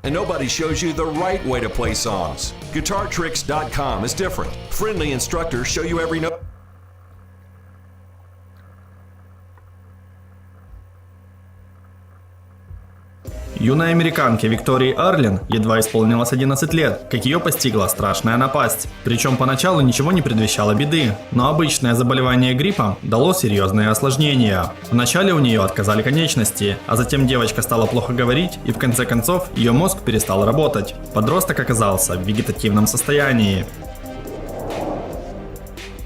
and nobody shows you the right way to play songs. GuitarTricks.com is different. Friendly instructors show you every note. Юной американке Виктории Арлен едва исполнилось 11 лет, как ее постигла страшная напасть. Причем поначалу ничего не предвещало беды, но обычное заболевание гриппом дало серьезные осложнения. Вначале у нее отказали конечности, а затем девочка стала плохо говорить и в конце концов ее мозг перестал работать. Подросток оказался в вегетативном состоянии.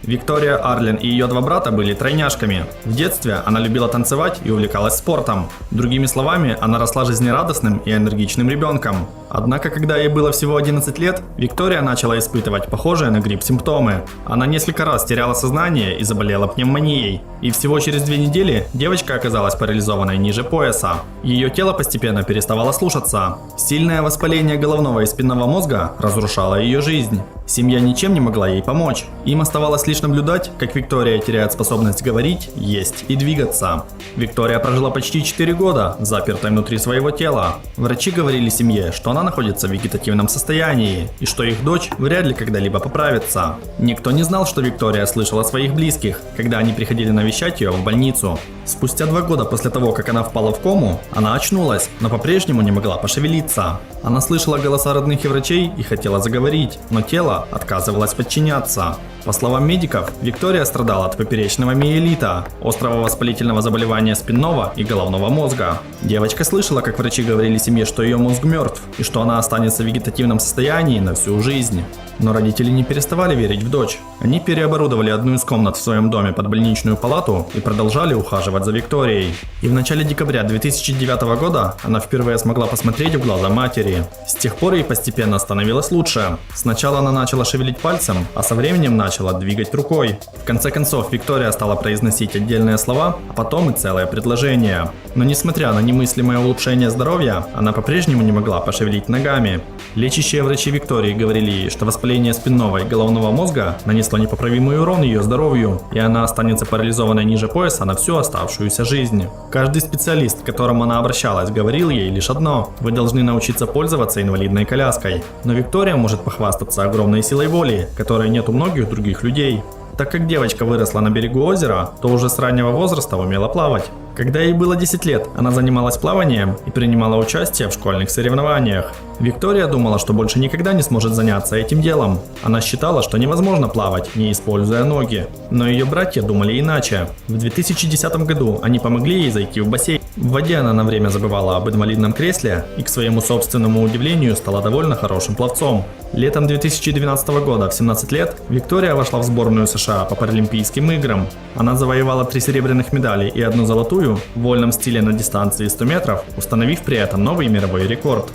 Виктория Арлен и ее два брата были тройняшками. В детстве она любила танцевать и увлекалась спортом. Другими словами, она росла жизнерадостным и энергичным ребенком. Однако, когда ей было всего 11 лет, Виктория начала испытывать похожие на грипп симптомы. Она несколько раз теряла сознание и заболела пневмонией. И всего через 2 недели девочка оказалась парализованной ниже пояса. Ее тело постепенно переставало слушаться. Сильное воспаление головного и спинного мозга разрушало ее жизнь. Семья ничем не могла ей помочь. Им оставалось лишь наблюдать, как Виктория теряет способность говорить, есть и двигаться. Виктория прожила почти 4 года, запертой внутри своего тела. Врачи говорили семье, что она находится в вегетативном состоянии и что их дочь вряд ли когда-либо поправится. Никто не знал, что Виктория слышала своих близких, когда они приходили навещать ее в больницу. Спустя 2 года после того, как она впала в кому, она очнулась, но по-прежнему не могла пошевелиться. Она слышала голоса родных и врачей и хотела заговорить, но тело отказывалось подчиняться. По словам медиков, Виктория страдала от поперечного миелита, острого воспалительного заболевания спинного и головного мозга. Девочка слышала, как врачи говорили семье, что ее мозг мертв и что она останется в вегетативном состоянии на всю жизнь. Но родители не переставали верить в дочь. Они переоборудовали одну из комнат в своем доме под больничную палату и продолжали ухаживать за Викторией. И в начале декабря 2009 года она впервые смогла посмотреть в глаза матери. С тех пор ей постепенно становилось лучше. Сначала она начала шевелить пальцем, а со временем начала двигать рукой. В конце концов, Виктория стала произносить отдельные слова, а потом и целое предложение. Но несмотря на немыслимое улучшение здоровья, она по-прежнему не могла пошевелить ногами. Лечащие врачи Виктории говорили ей, что воспаление спинного и головного мозга нанесло непоправимый урон ее здоровью, и она останется парализованной ниже пояса на всю оставшуюся жизнь. Каждый специалист, к которому она обращалась, говорил ей лишь одно: вы должны научиться пользоваться инвалидной коляской. Но Виктория может похвастаться огромной силой воли, которой нет у многих других людей. Так как девочка выросла на берегу озера, то уже с раннего возраста умела плавать. Когда ей было 10 лет, она занималась плаванием и принимала участие в школьных соревнованиях. Виктория думала, что больше никогда не сможет заняться этим делом. Она считала, что невозможно плавать, не используя ноги. Но ее братья думали иначе. В 2010 году они помогли ей зайти в бассейн. В воде она на время забывала об инвалидном кресле и, к своему собственному удивлению, стала довольно хорошим пловцом. Летом 2012 года, в 17 лет, Виктория вошла в сборную США по Паралимпийским играм. Она завоевала 3 серебряных медали и 1 золотую в вольном стиле на дистанции 100 метров, установив при этом новый мировой рекорд.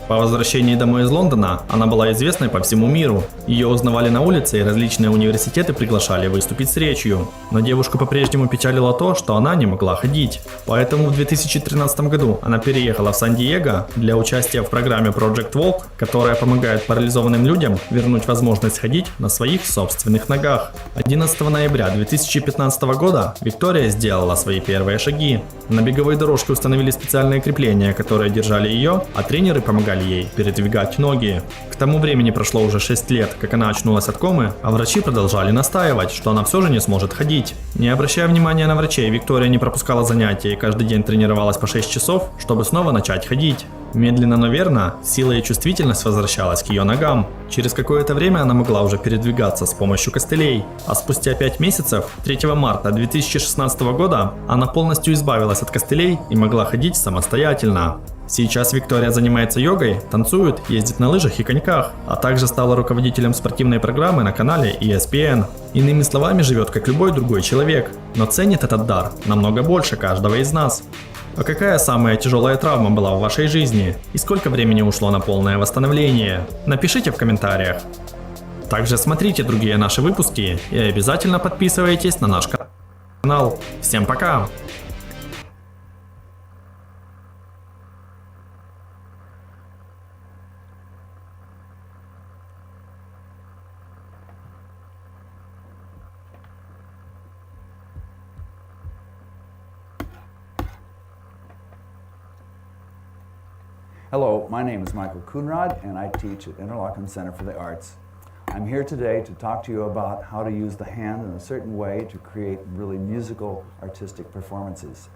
По возвращении домой из Лондона она была известной по всему миру. Ее узнавали на улице и различные университеты приглашали выступить с речью. Но девушку по-прежнему печалило то, что она не могла ходить. Поэтому в 2013 году она переехала в Сан-Диего для участия в программе Project Walk, которая помогает парализованным людям вернуть возможность ходить на своих собственных ногах. 11 ноября 2015 года Виктория сделала свои первые шаги. На беговой дорожке установили специальные крепления, которые держали ее, а тренеры помогали ей передвигать ноги. К тому времени прошло уже 6 лет, как она очнулась от комы, а врачи продолжали настаивать, что она все же не сможет ходить. Не обращая внимания на врачей, Виктория не пропускала занятия и каждый день тренировалась по 6 часов, чтобы снова начать ходить. Медленно, но верно, сила и чувствительность возвращалась к ее ногам. Через какое-то время она могла уже передвигаться с помощью костылей, а спустя 5 месяцев, 3 марта 2016 года, она полностью избавилась от костылей и могла ходить самостоятельно. Сейчас Виктория занимается йогой, танцует, ездит на лыжах и коньках, а также стала руководителем спортивной программы на канале ESPN. Иными словами, живет как любой другой человек, но ценит этот дар намного больше каждого из нас. А какая самая тяжелая травма была в вашей жизни и сколько времени ушло на полное восстановление? Напишите в комментариях. Также смотрите другие наши выпуски и обязательно подписывайтесь на наш канал. Всем пока! Hello, my name is Michael Coonrod and I teach at Interlochen Center for the Arts. I'm here today to talk to you about how to use the hand in a certain way to create really musical, artistic performances.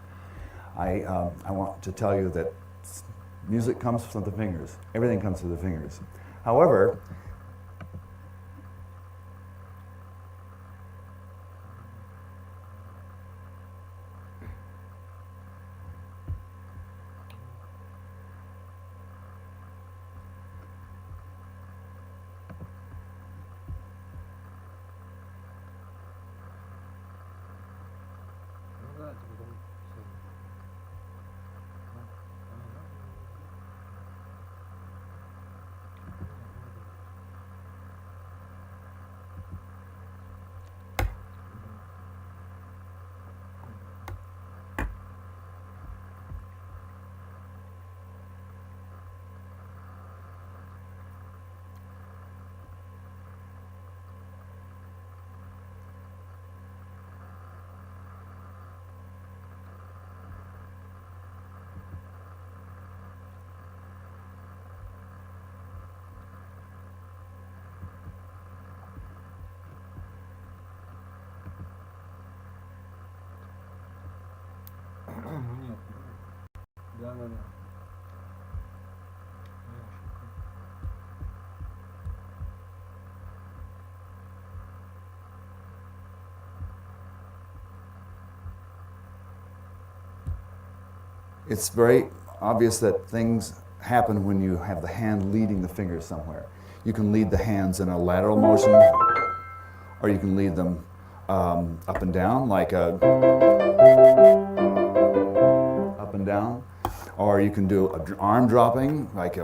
I want to tell you that music comes from the fingers. Everything comes through the fingers. However, it's very obvious that things happen when you have the hand leading the fingers somewhere. You can lead the hands in a lateral motion, or you can lead them up and down, like a up and down, or you can do an arm dropping, like a,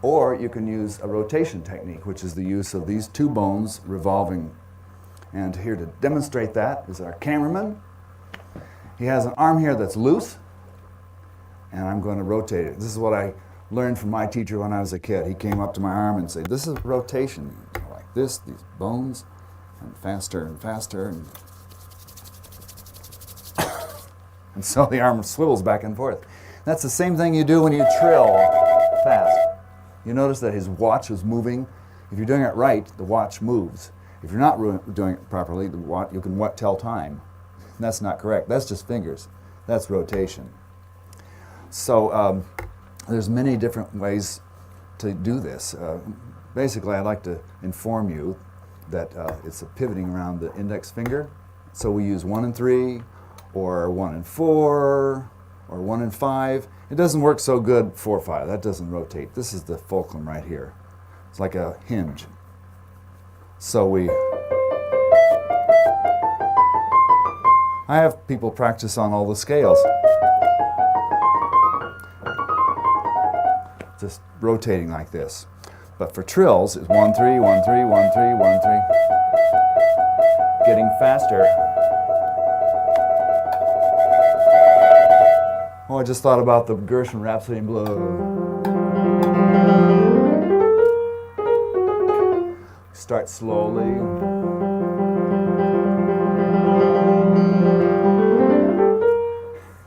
or you can use a rotation technique, which is the use of these two bones revolving. And here to demonstrate that is our cameraman. He has an arm here that's loose, and I'm going to rotate it. This is what I learned from my teacher when I was a kid. He came up to my arm and said, "This is rotation, like this, these bones, and faster and faster." And so the arm swivels back and forth. That's the same thing you do when you trill fast. You notice that his watch is moving. If you're doing it right, the watch moves. If you're not doing it properly, the watch, you can tell time. That's not correct. That's just fingers. That's rotation. So there's many different ways to do this. Basically, I'd like to inform you that it's a pivoting around the index finger. So we use 1 and 3, or 1 and 4, or 1 and 5. It doesn't work so good 4-5. That doesn't rotate. This is the fulcrum right here. It's like a hinge. So I have people practice on all the scales. Just rotating like this. But for trills, it's 1, 3, 1, 3, 1, 3, 1, 3. Getting faster. Oh, I just thought about the Gershwin Rhapsody in Blue. Start slowly.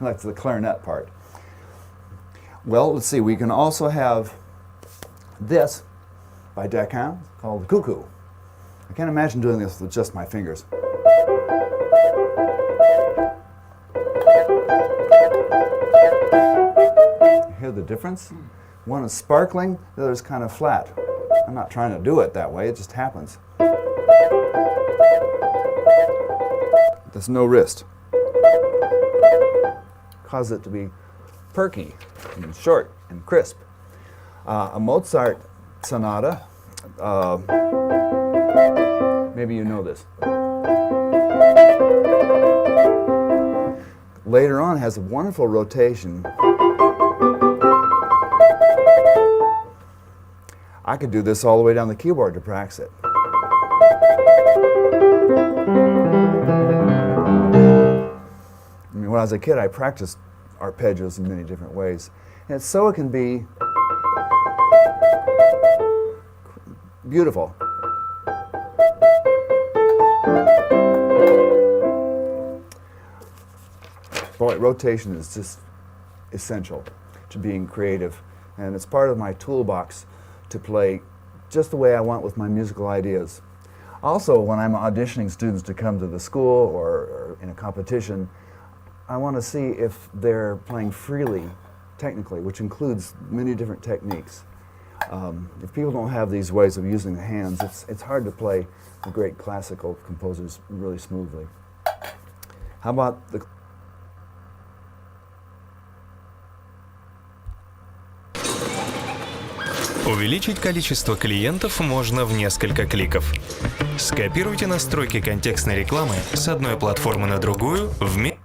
That's the clarinet part. Well, let's see, we can also have this by Deccan called the cuckoo. I can't imagine doing this with just my fingers. You hear the difference? One is sparkling, the other is kind of flat. I'm not trying to do it that way, it just happens. There's no wrist. Cause it to be perky and short and crisp. A Mozart sonata, maybe you know this. Later on has a wonderful rotation. I could do this all the way down the keyboard to practice it. I mean, when I was a kid, I practiced arpeggios in many different ways. And so it can be beautiful. Boy, rotation is just, essential to being creative. And it's part of my toolbox to play just the way I want with my musical ideas. Also, when I'm auditioning students to come to the school or in a competition, I want to see if they're playing freely, technically, which includes many different techniques. If people don't have these ways of using the hands, it's hard to play the great classical composers really smoothly. How about the... Увеличить количество клиентов можно в несколько кликов. Скопируйте настройки контекстной рекламы с одной платформы на другую вместе.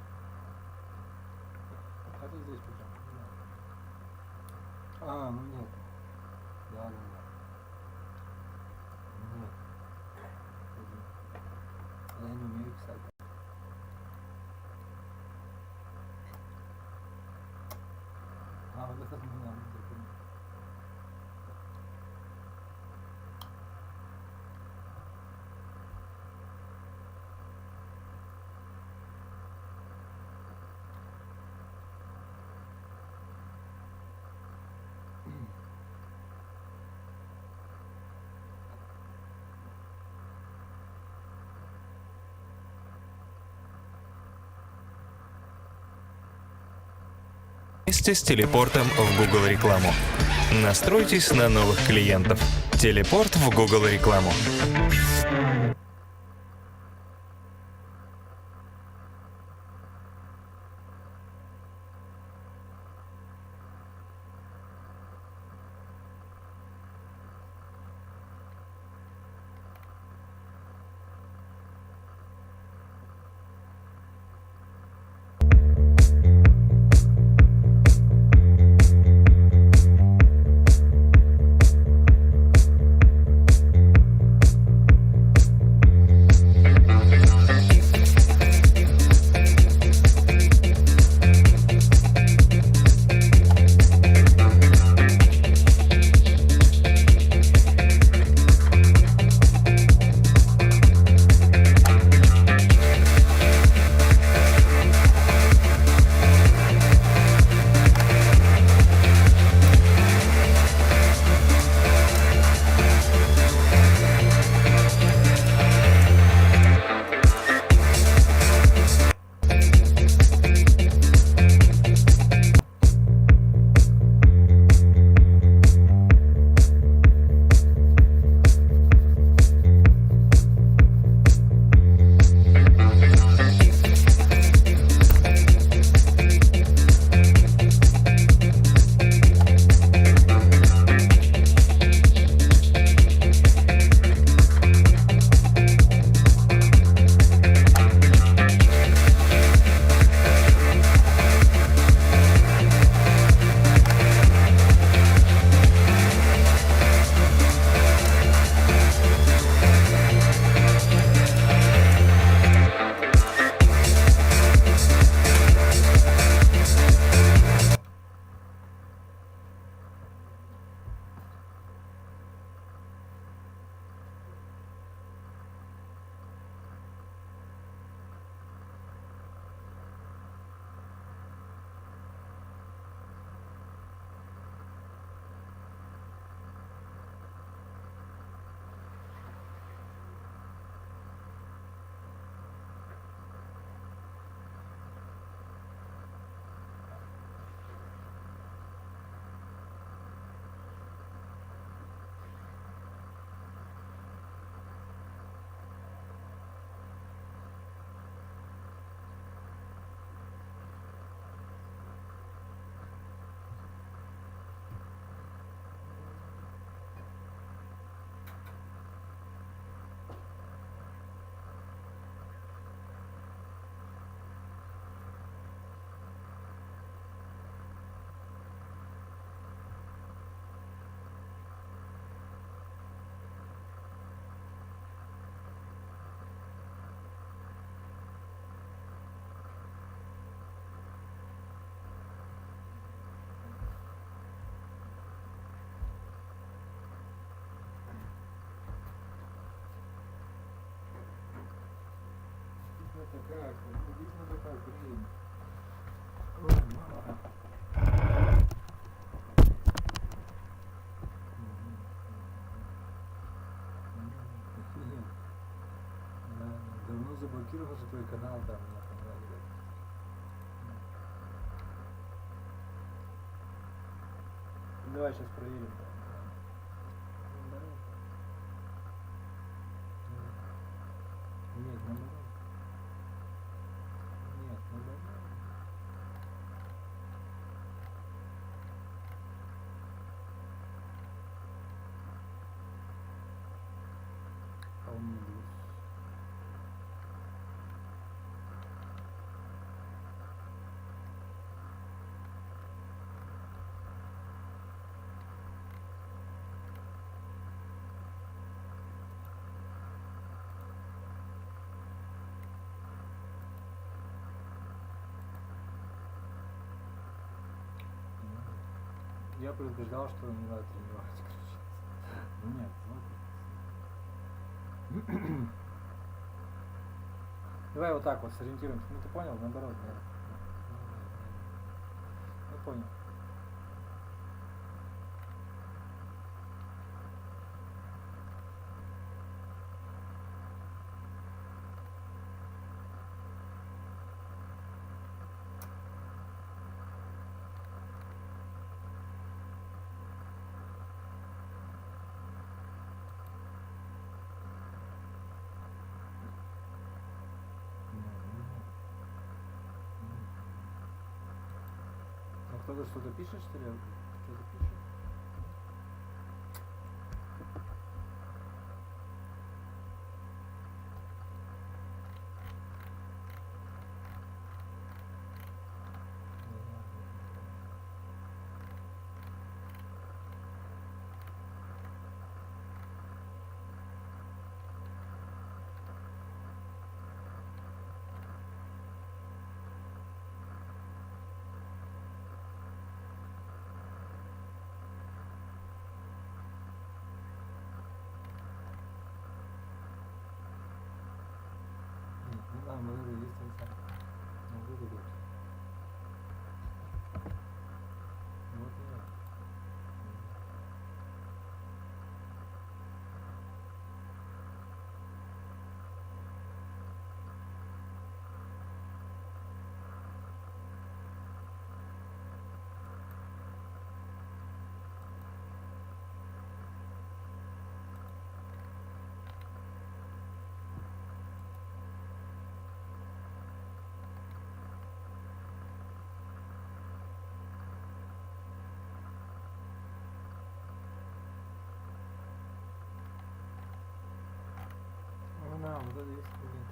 Вместе с телепортом в Google рекламу. Настройтесь на новых клиентов. Телепорт в Google рекламу. Это как? Ну, видно, это как, блин. Ой, мама. заблокировал же твой канал, да, меня поняла, ребят. Давай сейчас проверим. Нет, наоборот. Нет, наоборот. Помилуй. Я предупреждал, что не надо тренировать, короче. Ну нет, смотри. Давай вот так вот сориентируемся. Ну ты понял? Наоборот, нет. Ну понял. Ну кто-то что-то пишет, что ли? Что-то пишет? Да, мы есть это. Ну, выглядит. Вот и я. Ну да, вот это есть клиент.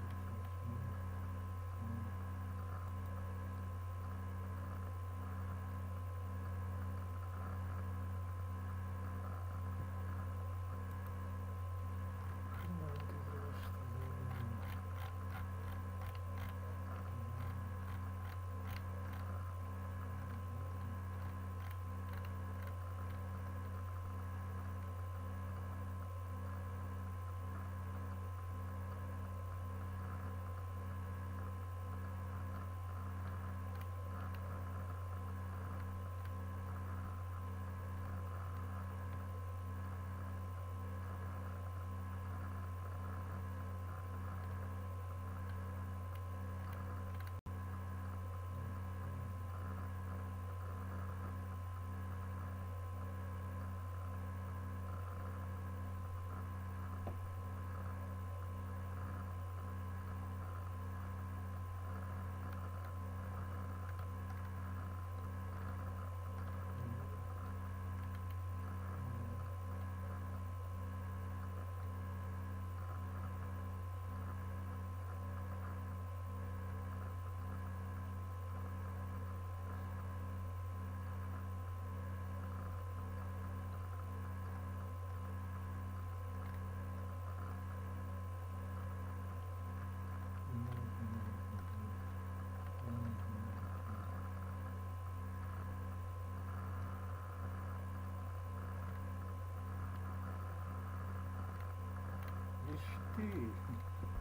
Ишь ты!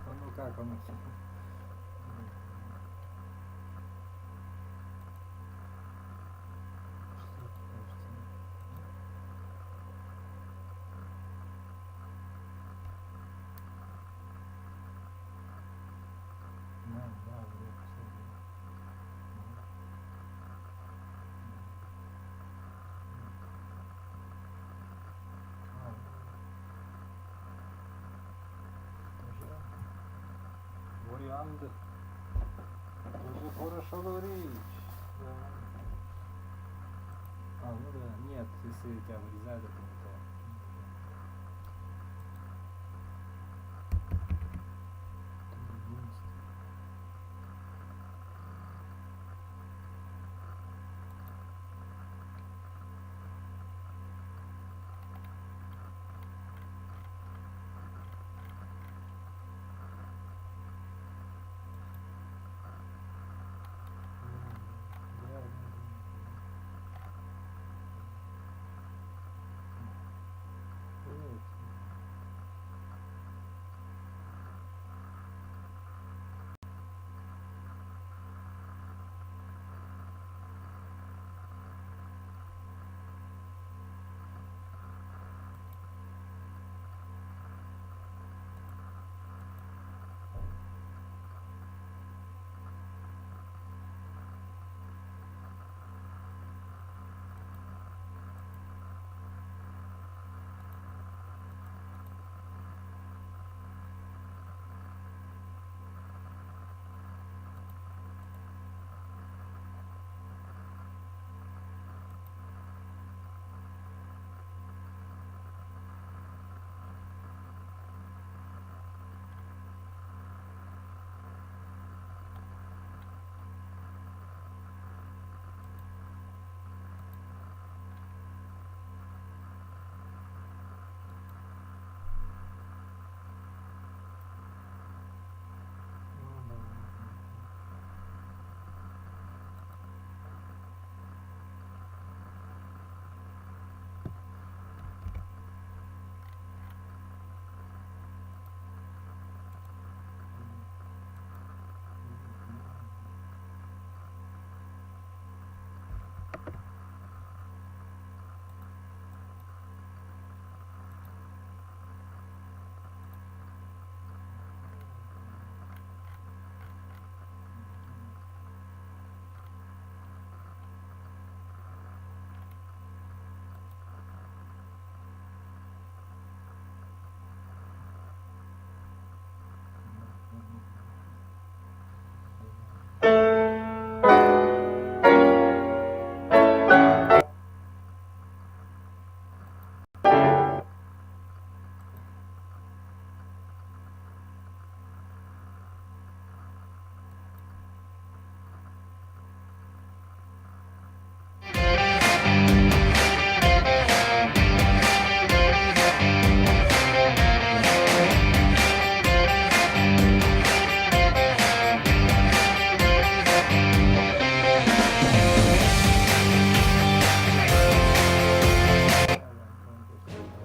А ну как оно все? Надо. Тоже хорошо говоришь. Да. Ну да, нет, если тебя вырезают, это не то.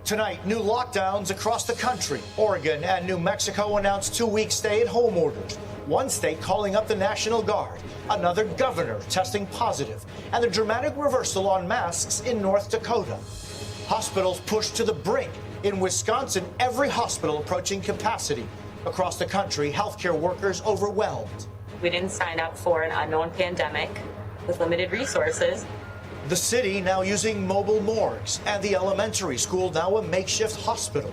Tonight, new lockdowns across the country. Oregon and New Mexico announced 2-week stay-at-home orders. One state calling up the National Guard, another governor testing positive, and the dramatic reversal on masks in North Dakota. Hospitals pushed to the brink. In Wisconsin, every hospital approaching capacity. Across the country, healthcare workers overwhelmed. We didn't sign up for an unknown pandemic with limited resources. The city now using mobile morgues, and the elementary school now a makeshift hospital.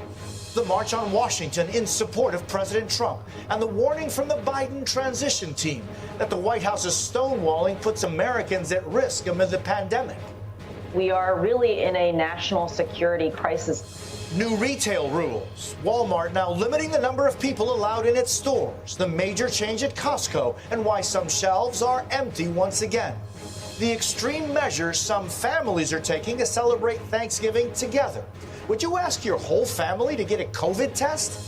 The March on Washington in support of President Trump, and the warning from the Biden transition team that the White House's stonewalling puts Americans at risk amid the pandemic. We are really in a national security crisis. New retail rules. Walmart now limiting the number of people allowed in its stores. The major change at Costco, and why some shelves are empty once again. The extreme measures some families are taking to celebrate Thanksgiving together. Would you ask your whole family to get a COVID test?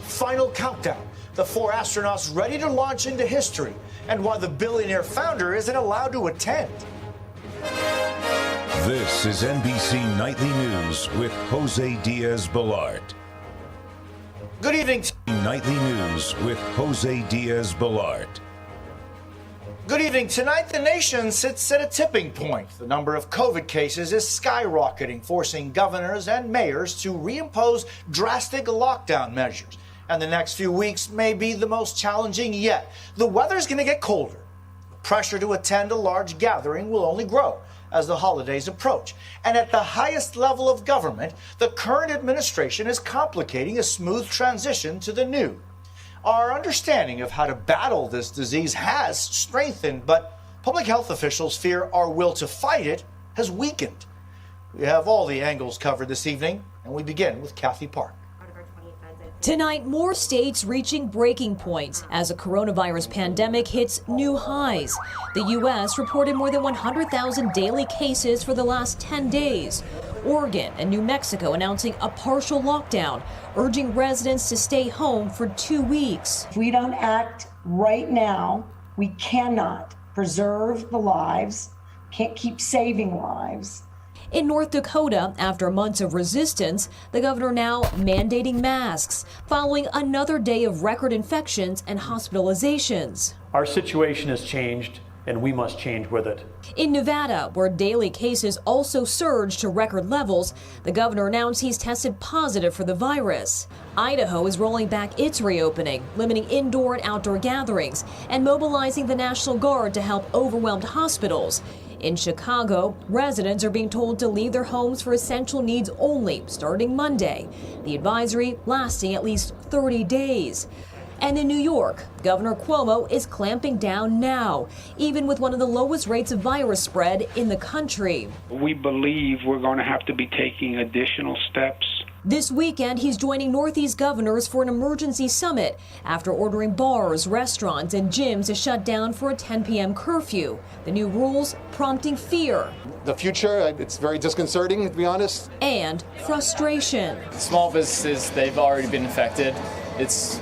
Final countdown. The 4 astronauts ready to launch into history, and why the billionaire founder isn't allowed to attend. This is NBC Nightly News with Jose Diaz-Balart. Good evening. Nightly News with Jose Diaz-Balart. Good evening. Tonight, the nation sits at a tipping point. The number of COVID cases is skyrocketing, forcing governors and mayors to reimpose drastic lockdown measures. And the next few weeks may be the most challenging yet. The weather's going to get colder. The pressure to attend a large gathering will only grow as the holidays approach. And at the highest level of government, the current administration is complicating a smooth transition to the new. Our understanding of how to battle this disease has strengthened, but public health officials fear our will to fight it has weakened. We have all the angles covered this evening, and we begin with Kathy Park. Tonight, more states reaching breaking points as a coronavirus pandemic hits new highs. The U.S. reported more than 100,000 daily cases for the last 10 days. Oregon and New Mexico announcing a partial lockdown, urging residents to stay home for 2 weeks. If we don't act right now, we cannot preserve the lives, can't keep saving lives. In North Dakota, after months of resistance, the governor now mandating masks, following another day of record infections and hospitalizations. Our situation has changed, and we must change with it. In Nevada, where daily cases also surged to record levels, the governor announced he's tested positive for the virus. Idaho is rolling back its reopening, limiting indoor and outdoor gatherings, and mobilizing the National Guard to help overwhelmed hospitals. In Chicago, residents are being told to leave their homes for essential needs only starting Monday, the advisory lasting at least 30 days. And in New York, Governor Cuomo is clamping down now, even with one of the lowest rates of virus spread in the country. We believe we're going to have to be taking additional steps. This weekend, he's joining Northeast governors for an emergency summit after ordering bars, restaurants, and gyms to shut down for a 10 p.m. curfew. The new rules prompting fear. The future, it's very disconcerting, to be honest. And frustration. Small businesses, they've already been affected. It's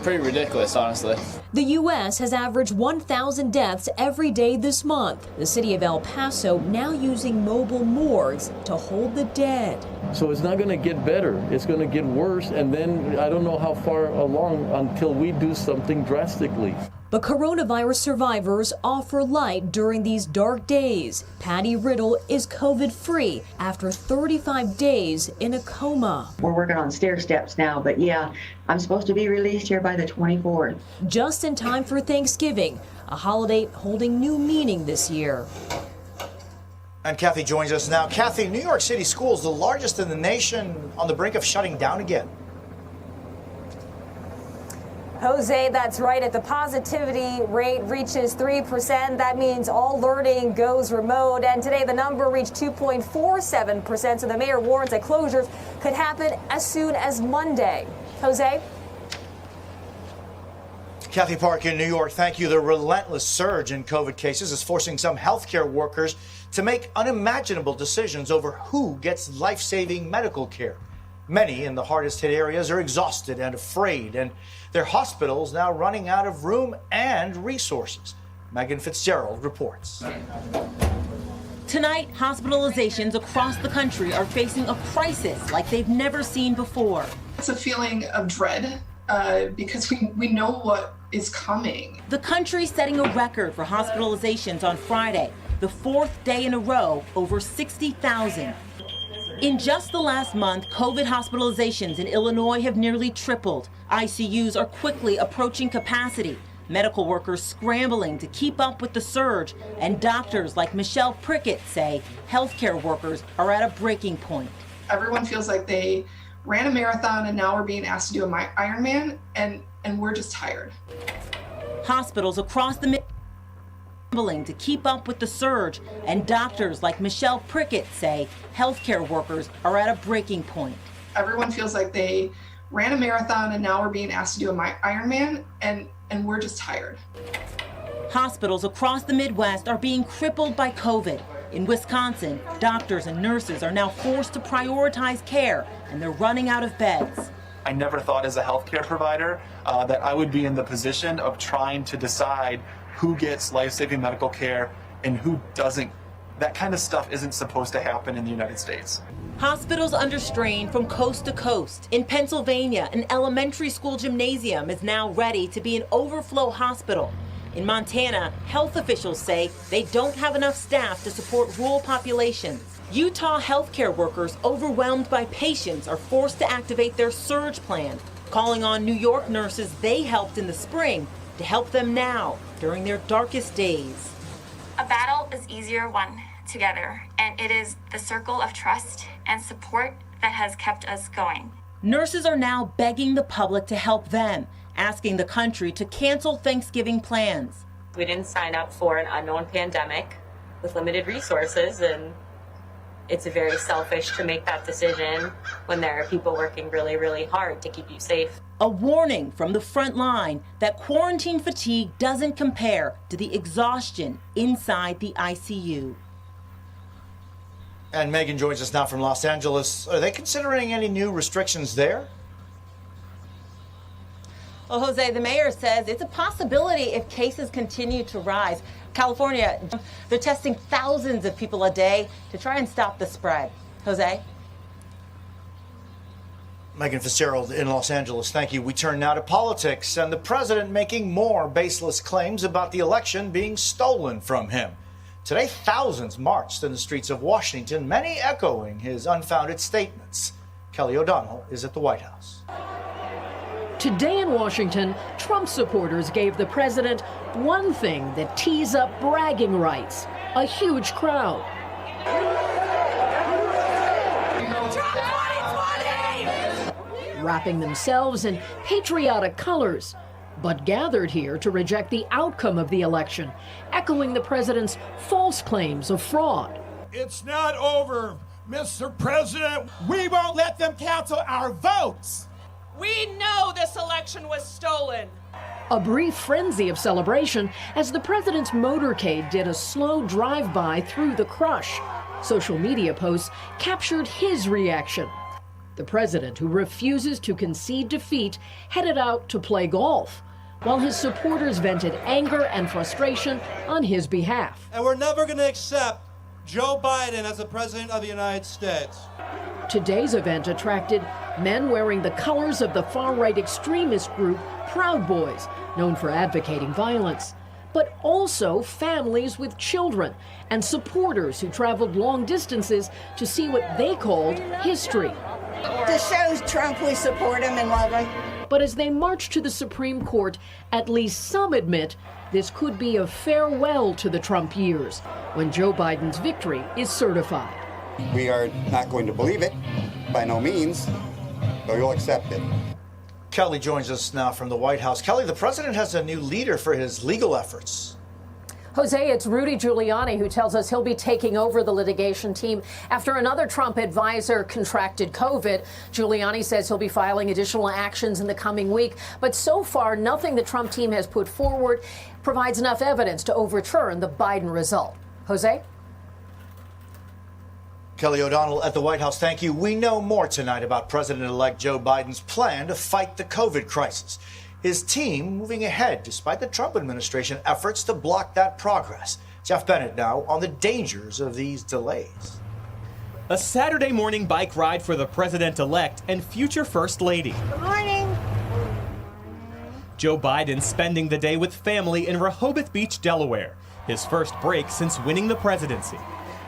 pretty ridiculous, honestly. The U.S. has averaged 1,000 deaths every day this month. The city of El Paso now using mobile morgues to hold the dead. So it's not going to get better. It's going to get worse, and then I don't know how far along until we do something drastically. But coronavirus survivors offer light during these dark days. Patty Riddle is COVID-free after 35 days in a coma. We're working on stair steps now, but yeah, I'm supposed to be released here by the 24th. Just in time for Thanksgiving, a holiday holding new meaning this year. And Kathy joins us now. Kathy, New York City schools, the largest in the nation, on the brink of shutting down again. Jose, that's right. If the positivity rate reaches 3%, that means all learning goes remote. And today the number reached 2.47%. So the mayor warns that closures could happen as soon as Monday. Jose? Kathy Park in New York, thank you. The relentless surge in COVID cases is forcing some healthcare workers to make unimaginable decisions over who gets life-saving medical care. Many in the hardest hit areas are exhausted and afraid, and their hospitals now running out of room and resources. Megan Fitzgerald reports. Tonight, hospitalizations across the country are facing a crisis like they've never seen before. It's a feeling of dread because we know what is coming. The country setting a record for hospitalizations on Friday, the fourth day in a row, over 60,000. In just the last month, COVID hospitalizations in Illinois have nearly tripled. ICUs are quickly approaching capacity. Medical workers scrambling to keep up with the surge. And doctors like Michelle Prickett say healthcare workers are at a breaking point. Everyone feels like they ran a marathon and now we're being asked to do an Ironman, and we're just tired. Hospitals across the to keep up with the surge, and doctors like Michelle Prickett say healthcare workers are at a breaking point. Everyone feels like they ran a marathon and now we're being asked to do an Ironman, and we're just tired. Hospitals across the Midwest are being crippled by COVID. In Wisconsin, doctors and nurses are now forced to prioritize care, and they're running out of beds. I never thought as a healthcare provider that I would be in the position of trying to decide who gets life-saving medical care and who doesn't. That kind of stuff isn't supposed to happen in the United States. Hospitals under strain from coast to coast. In Pennsylvania, an elementary school gymnasium is now ready to be an overflow hospital. In Montana, health officials say they don't have enough staff to support rural populations. Utah healthcare workers overwhelmed by patients are forced to activate their surge plan, calling on New York nurses they helped in the spring to help them now during their darkest days. A battle is easier won together, and it is the circle of trust and support that has kept us going. Nurses are now begging the public to help them, asking the country to cancel Thanksgiving plans. We didn't sign up for an unknown pandemic with limited resources, and it's very selfish to make that decision when there are people working really, really hard to keep you safe. A warning from the front line that quarantine fatigue doesn't compare to the exhaustion inside the ICU. And Megan joins us now from Los Angeles. Are they considering any new restrictions there? Well, Jose, the mayor says it's a possibility if cases continue to rise. California, they're testing thousands of people a day to try and stop the spread. Jose? Megan Fitzgerald in Los Angeles, thank you. We turn now to politics and the president making more baseless claims about the election being stolen from him. Today, thousands marched in the streets of Washington, many echoing his unfounded statements. Kelly O'Donnell is at the White House. Today in Washington, Trump supporters gave the president one thing that tees up bragging rights: a huge crowd. Wrapping themselves in patriotic colors, but gathered here to reject the outcome of the election, echoing the president's false claims of fraud. It's not over, Mr. President. We won't let them cancel our votes. We know this election was stolen. A brief frenzy of celebration as the president's motorcade did a slow drive-by through the crush. Social media posts captured his reaction. The president, who refuses to concede defeat, headed out to play golf, while his supporters vented anger and frustration on his behalf. And we're never going to accept Joe Biden as the president of the United States. Today's event attracted men wearing the colors of the far-right extremist group Proud Boys, known for advocating violence, but also families with children and supporters who traveled long distances to see what they called history. To show Trump we support him and love him. But as they march to the Supreme Court, at least some admit this could be a farewell to the Trump years when Joe Biden's victory is certified. We are not going to believe it, by no means, but we'll accept it. Kelly joins us now from the White House. Kelly, the president has a new leader for his legal efforts. Jose, it's Rudy Giuliani who tells us he'll be taking over the litigation team after another Trump advisor contracted COVID. Giuliani says he'll be filing additional actions in the coming week. But so far, nothing the Trump team has put forward provides enough evidence to overturn the Biden result. Jose? Kelly O'Donnell at the White House, thank you. We know more tonight about President-elect Joe Biden's plan to fight the COVID crisis. His team moving ahead despite the Trump administration efforts to block that progress. Jeff Bennett now on the dangers of these delays. A Saturday morning bike ride for the president-elect and future First Lady. Good morning. Joe Biden spending the day with family in Rehoboth Beach, Delaware, his first break since winning the presidency,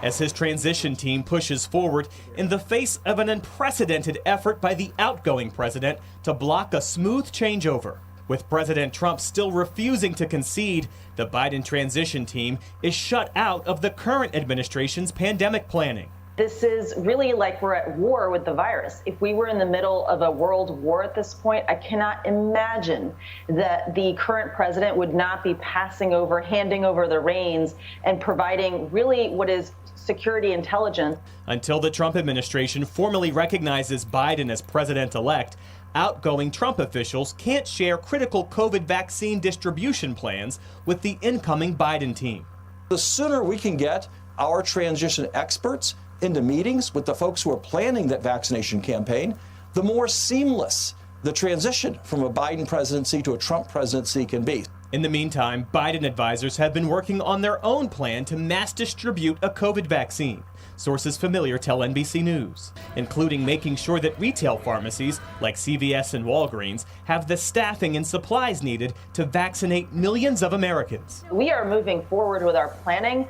as his transition team pushes forward in the face of an unprecedented effort by the outgoing president to block a smooth changeover. With President Trump still refusing to concede, the Biden transition team is shut out of the current administration's pandemic planning. This is really like we're at war with the virus. If we were in the middle of a world war at this point, I cannot imagine that the current president would not be passing over, handing over the reins, and providing really what is security intelligence. Until the Trump administration formally recognizes Biden as president-elect, outgoing Trump officials can't share critical COVID vaccine distribution plans with the incoming Biden team. The sooner we can get our transition experts into meetings with the folks who are planning that vaccination campaign, the more seamless the transition from a Biden presidency to a Trump presidency can be. In the meantime, Biden advisors have been working on their own plan to mass distribute a COVID vaccine. Sources familiar tell NBC News, including making sure that retail pharmacies like CVS and Walgreens have the staffing and supplies needed to vaccinate millions of Americans. We are moving forward with our planning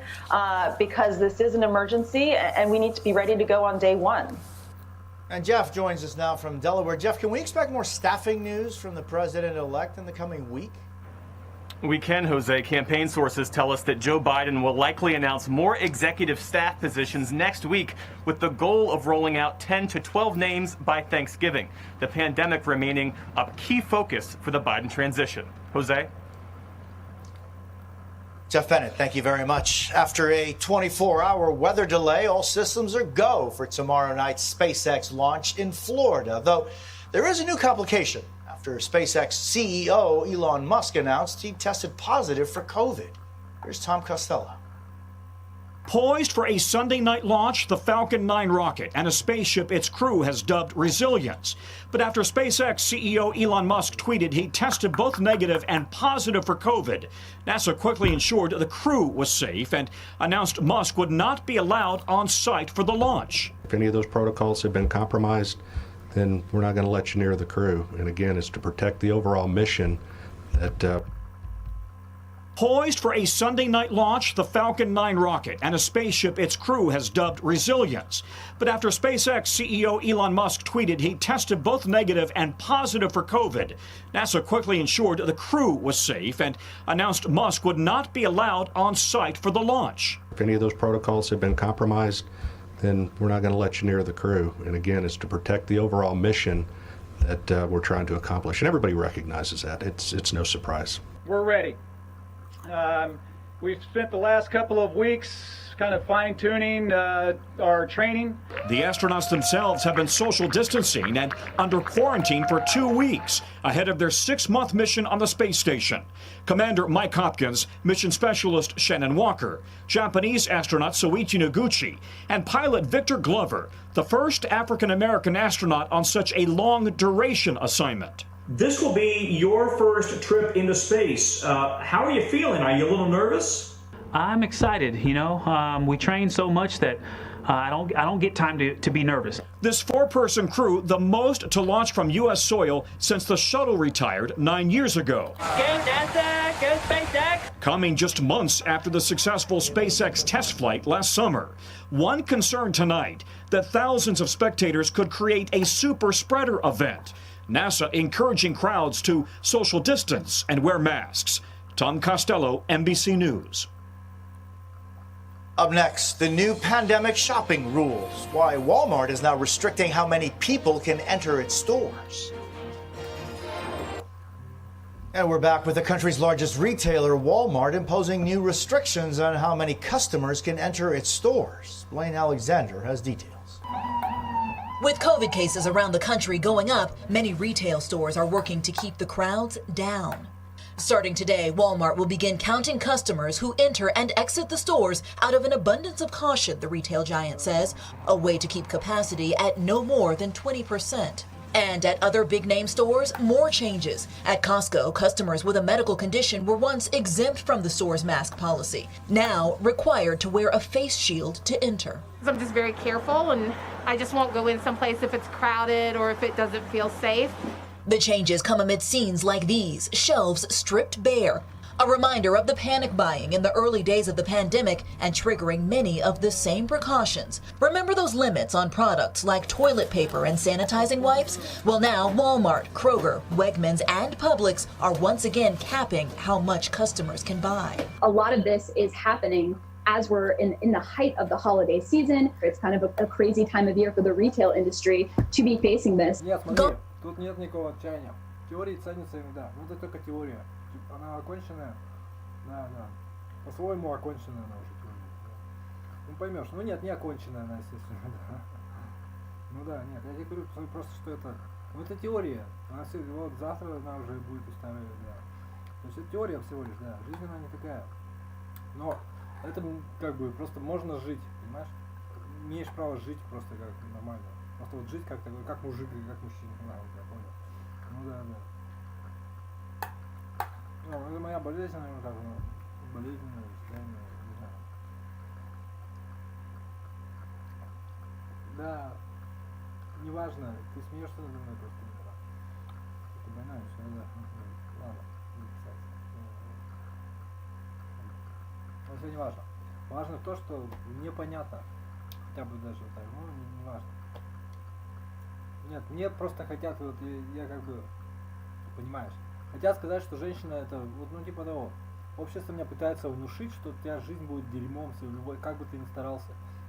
because this is an emergency and we need to be ready to go on day one. And Jeff joins us now from Delaware. Jeff, can we expect more staffing news from the president-elect in the coming week? We can, Jose. Campaign sources tell us that Joe Biden will likely announce more executive staff positions next week with the goal of rolling out 10 to 12 names by Thanksgiving, the pandemic remaining a key focus for the Biden transition. Jose? Jeff Bennett, thank you very much. After a 24-hour weather delay, all systems are go for tomorrow night's SpaceX launch in Florida, though there is a new complication after SpaceX CEO Elon Musk announced he tested positive for COVID. Here's Tom Costello. Poised for a Sunday night launch, the Falcon 9 rocket and a spaceship its crew has dubbed Resilience. But after SpaceX CEO Elon Musk tweeted he tested both negative and positive for COVID, NASA quickly ensured the crew was safe and announced Musk would not be allowed on site for the launch. If any of those protocols have been compromised, then we're not going to let you near the crew. And again, it's to protect the overall mission that Poised for a Sunday night launch, the Falcon 9 rocket and a spaceship its crew has dubbed Resilience. But after SpaceX CEO Elon Musk tweeted he tested both negative and positive for COVID, NASA quickly ensured the crew was safe and announced Musk would not be allowed on site for the launch. if any of those protocols have been compromised, then we're not going to let you near the crew. And again, it's to protect the overall mission that we're trying to accomplish. And everybody recognizes that. It's no surprise. We're ready. We've spent the last couple of weeks kind of fine-tuning our training. The astronauts themselves have been social distancing and under quarantine for 2 weeks ahead of their 6-month mission on the space station. Commander Mike Hopkins, mission specialist Shannon Walker, Japanese astronaut Soichi Noguchi, and pilot Victor Glover, the first African-American astronaut on such a long-duration assignment. This will be your first trip into space. How are you feeling? Are you a little nervous? I'm excited. You know, we train so much that I don't get time to be nervous. This 4-person crew, the most to launch from U.S. soil since the shuttle retired 9 years ago. Go NASA, go SpaceX. Coming just months after the successful SpaceX test flight last summer. One concern tonight, that thousands of spectators could create a super spreader event. NASA encouraging crowds to social distance and wear masks. Tom Costello, NBC News. Up next, the new pandemic shopping rules. Why Walmart is now restricting how many people can enter its stores. And we're back with the country's largest retailer, Walmart, imposing new restrictions on how many customers can enter its stores. Blaine Alexander has details. With COVID cases around the country going up, many retail stores are working to keep the crowds down. Starting today, Walmart will begin counting customers who enter and exit the stores out of an abundance of caution, the retail giant says, a way to keep capacity at no more than 20%. And at other big-name stores, more changes. At Costco, customers with a medical condition were once exempt from the store's mask policy, now required to wear a face shield to enter. I'm just very careful, and I just won't go in someplace if it's crowded or if it doesn't feel safe. The changes come amid scenes like these, shelves stripped bare. A reminder of the panic buying in the early days of the pandemic and triggering many of the same precautions. Remember those limits on products like toilet paper and sanitizing wipes? Well, now Walmart, Kroger, Wegmans, and Publix are once again capping how much customers can buy. A lot of this is happening as we're in the height of the holiday season. It's kind of a crazy time of year for the retail industry to be facing this. Тут нет никакого отчаяния. Теория ценится иногда, но это только теория. Она оконченная, да. По-своему оконченная она уже теория. Ну поймешь, ну нет, не оконченная она, естественно, да. Ну да, нет, я тебе говорю просто, что это, ну это теория. Она вот завтра она уже будет устаревать, да. То есть это теория всего лишь, да. Жизнь она не такая. Но это как бы просто можно жить, понимаешь? Имеешь право жить просто как нормально. Просто вот жить как такой, как мужик, как мужчина. Я понял. Ну да. Ну, это моя болезненная, как бы, болезненное состояние, не знаю. Да, неважно, ты смеешься надо мной просто, да. Ты больная, все, да. Ладно, не писать. Но все не важно. Важно то, что непонятно. Хотя бы даже так, ну, не важно. Нет, мне просто хотят, вот я как бы, понимаешь, Хотят сказать, что женщина это вот, ну типа того. Общество меня пытается внушить, что у тебя жизнь будет дерьмом, как бы ты ни старался.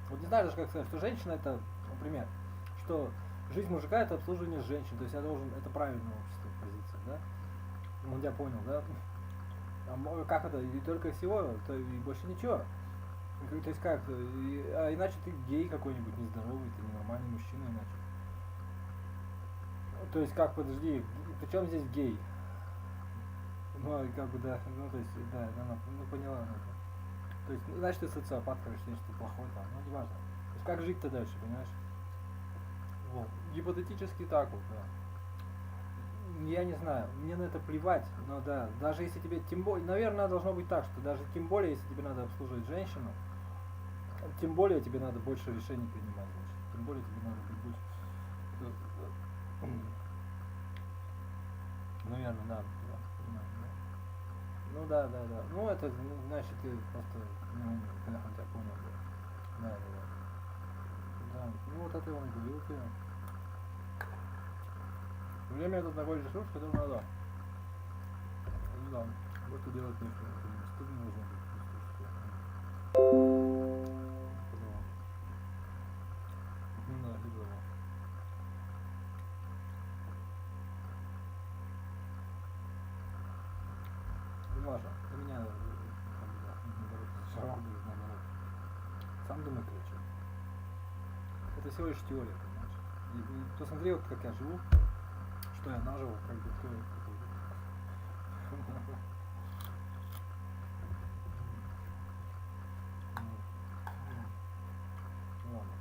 Вот не знаешь даже как сказать, что женщина это, например, что жизнь мужика это обслуживание женщин, то есть я должен, это правильная общество позиция, да? Ну я понял, да? А как это? И только всего, то и больше ничего. То есть как? А иначе ты гей какой-нибудь нездоровый, ты ненормальный мужчина иначе. То есть как, подожди, при чем здесь гей? Ну, как бы, да, ну, то есть, да, она, ну, поняла. То есть, значит, ты социопат, короче, значит, ты плохой, там, ну, не важно. То есть, как жить-то дальше, понимаешь? Вот. Гипотетически так вот, да. Я не знаю, мне на это плевать, но да, даже если тебе, тем более, наверное, должно быть так, что даже тем более, если тебе надо обслуживать женщину, тем более тебе надо больше решений принимать, значит, тем более тебе надо быть больше. Наверное, да. Ну да. Ну это значит ты просто ну, хотя понял. Да. Ну вот это он говорил. Время это такой ресурс, который надо. Ну да. Просто делать нечего. Стыдно нужно быть. Ну да, типа. Маша, у меня наоборот, сам думай, короче. Это всего лишь теория, понимаешь? И посмотри, вот как я живу, что я нажил, как бы кто я такой. Ладно.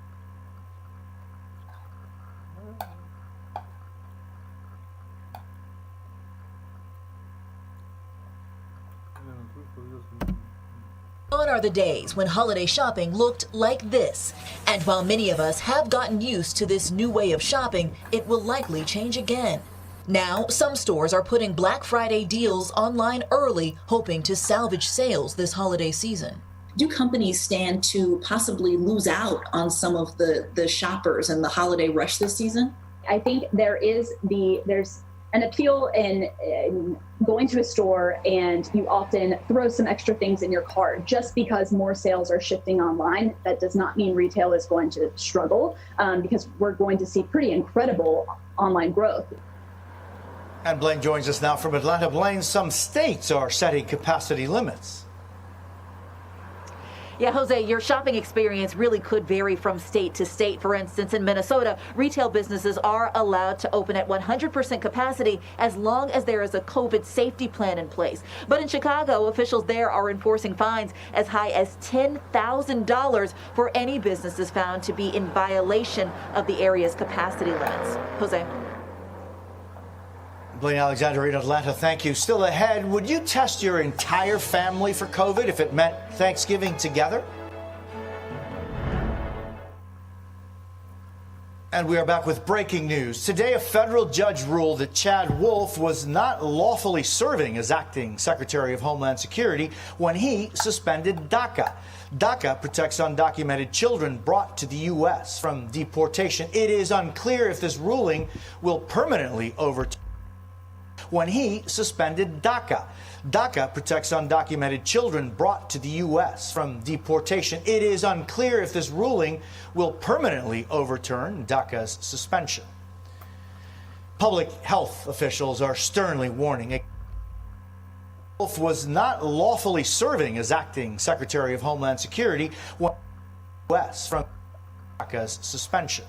Gone are the days when holiday shopping looked like this. And while many of us have gotten used to this new way of shopping, it will likely change again. Now, some stores are putting Black Friday deals online early, hoping to salvage sales this holiday season. Do companies stand to possibly lose out on some of the shoppers and the holiday rush this season? I think there's an appeal in going to a store and you often throw some extra things in your cart just because more sales are shifting online. That does not mean retail is going to struggle because we're going to see pretty incredible online growth. And Blaine joins us now from Atlanta. Blaine, some states are setting capacity limits. Yeah, Jose, your shopping experience really could vary from state to state. For instance, in Minnesota, retail businesses are allowed to open at 100% capacity as long as there is a COVID safety plan in place. But in Chicago, officials there are enforcing fines as high as $10,000 for any businesses found to be in violation of the area's capacity limits. Jose. Blaine Alexander in Atlanta, thank you. Still ahead, would you test your entire family for COVID if it meant Thanksgiving together? And we are back with breaking news. Today, a federal judge ruled that Chad Wolf was not lawfully serving as acting Secretary of Homeland Security when he suspended DACA. DACA protects undocumented children brought to the U.S. from deportation. It is unclear if this ruling will permanently overturn when he suspended DACA. DACA protects undocumented children brought to the U.S. from deportation. It is unclear if this ruling will permanently overturn DACA's suspension. Public health officials are sternly warning Wolf was not lawfully serving as acting Secretary of Homeland Security when the U.S. from DACA's suspension.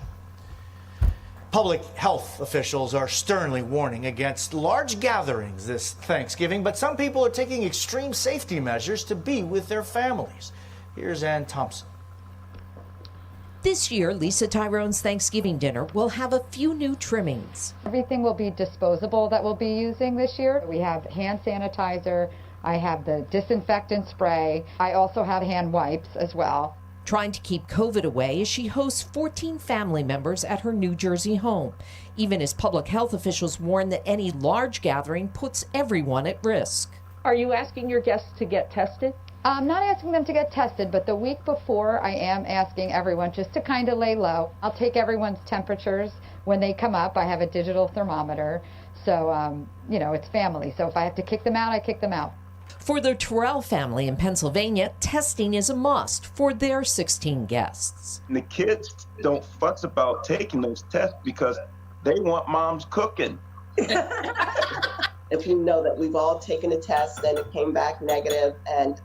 Public health officials are sternly warning against large gatherings this Thanksgiving, but some people are taking extreme safety measures to be with their families. Here's Ann Thompson. This year, Lisa Tyrone's Thanksgiving dinner will have a few new trimmings. Everything will be disposable that we'll be using this year. We have hand sanitizer, I have the disinfectant spray, I also have hand wipes as well. Trying to keep COVID away as she hosts 14 family members at her New Jersey home, even as public health officials warn that any large gathering puts everyone at risk. Are you asking your guests to get tested? I'm not asking them to get tested, but the week before I am asking everyone just to kind of lay low. I'll take everyone's temperatures when they come up. I have a digital thermometer, so you know, it's family. So if I have to kick them out, I kick them out. For the Terrell family in Pennsylvania, testing is a must for their 16 guests. The kids don't fuss about taking those tests because they want mom's cooking. If you know that we've all taken a test and it came back negative, and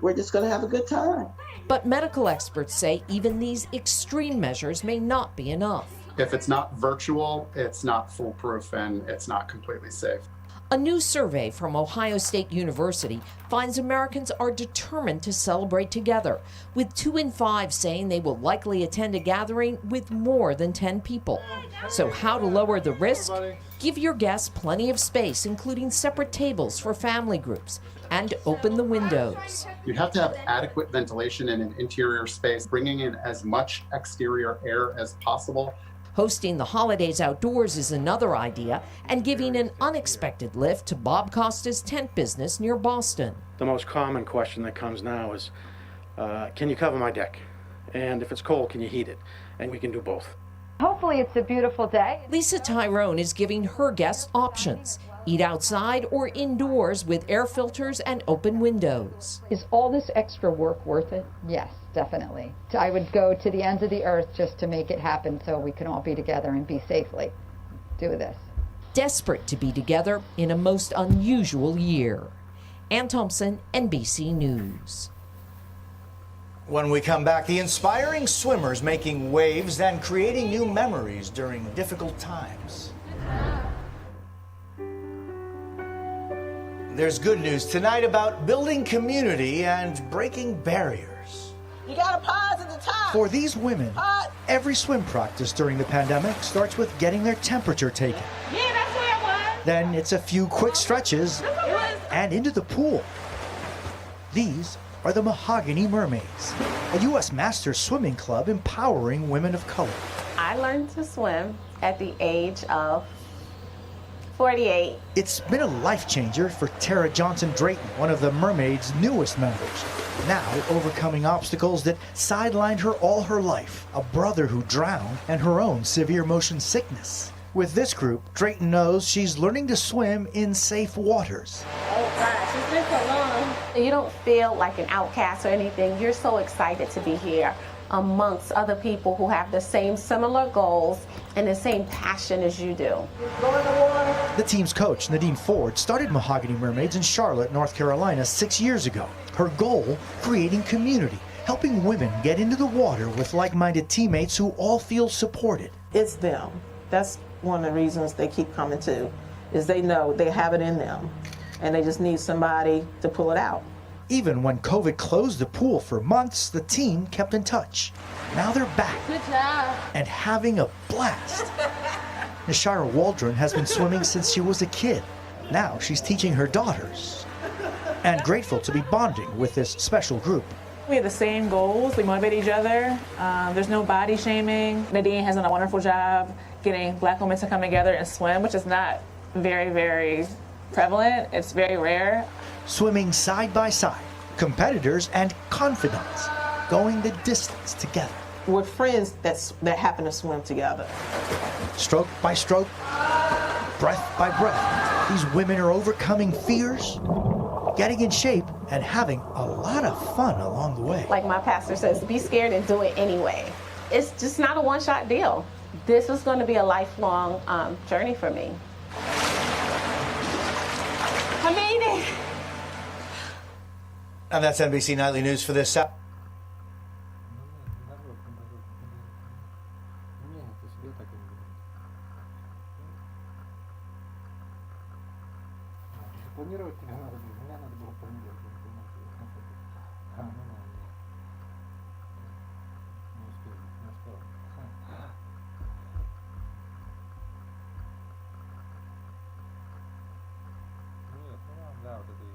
we're just going to have a good time. But medical experts say even these extreme measures may not be enough. If it's not virtual, it's not foolproof and it's not completely safe. A new survey from Ohio State University finds Americans are determined to celebrate together, with 2 in 5 saying they will likely attend a gathering with more than 10 people. So how to lower the risk? Give your guests plenty of space, including separate tables for family groups, and open the windows. You have to have adequate ventilation in an interior space, bringing in as much exterior air as possible. Hosting the holidays outdoors is another idea, and giving an unexpected lift to Bob Costa's tent business near Boston. The most common question that comes now is, can you cover my deck? And if it's cold, can you heat it? And we can do both. Hopefully it's a beautiful day. Lisa Tyrone is giving her guests options. Eat outside or indoors with air filters and open windows. Is all this extra work worth it? Yes, definitely. I would go to the ends of the earth just to make it happen so we can all be together and be safely. Do this. Desperate to be together in a most unusual year. Ann Thompson, NBC News. When we come back, the inspiring swimmers making waves and creating new memories during difficult times. There's good news tonight about building community and breaking barriers. You got to pause at the top. For these women, every swim practice during the pandemic starts with getting their temperature taken. Yeah, that's where it was. Then it's a few quick stretches and into the pool. These are the Mahogany Mermaids, a U.S. Masters swimming club empowering women of color. I learned to swim at the age of 48. It's been a life changer for Tara Johnson Drayton, one of the Mermaids' newest members. Now overcoming obstacles that sidelined her all her life, a brother who drowned, and her own severe motion sickness. With this group, Drayton knows she's learning to swim in safe waters. Oh gosh, it's been so long. You don't feel like an outcast or anything. You're so excited to be here amongst other people who have the same similar goals and the same passion as you do. The team's coach, Nadine Ford, started Mahogany Mermaids in Charlotte, North Carolina 6 years ago. Her goal, creating community, helping women get into the water with like-minded teammates who all feel supported. It's them. That's one of the reasons they keep coming to, is they know they have it in them and they just need somebody to pull it out. Even when COVID closed the pool for months, the team kept in touch. Now they're back. Good job. And having a blast. Nashira Waldron has been swimming since she was a kid. Now she's teaching her daughters. And grateful to be bonding with this special group. We have the same goals. We motivate each other. There's no body shaming. Nadine has done a wonderful job getting Black women to come together and swim, which is not very, very prevalent. It's very rare. Swimming side by side, competitors and confidants, going the distance together. We're friends that happen to swim together. Stroke by stroke, breath by breath, these women are overcoming fears, getting in shape, and having a lot of fun along the way. Like my pastor says, be scared and do it anyway. It's just not a one-shot deal. This is going to be a lifelong journey for me. I made it. And that's NBC Nightly News for this Saturday. Планировать тебе надо было, меня надо было планировать, я не понимаю, что ну ладно. Не успел. Нет, ну ладно, да, вот это есть.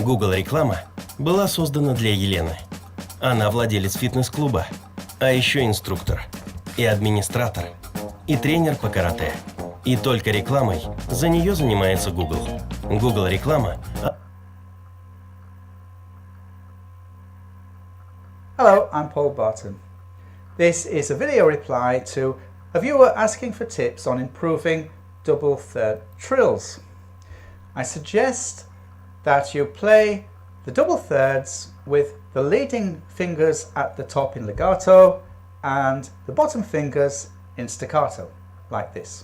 Google реклама была создана для Елены. Она владелец фитнес-клуба, а еще инструктор, и администратор, и тренер по карате. И только рекламой за нее занимается Google. Google реклама. Hello, I'm Paul Barton. This is a video reply to a viewer asking for tips on improving double third trills. I suggest that you play the double thirds with the leading fingers at the top in legato and the bottom fingers in staccato, like this.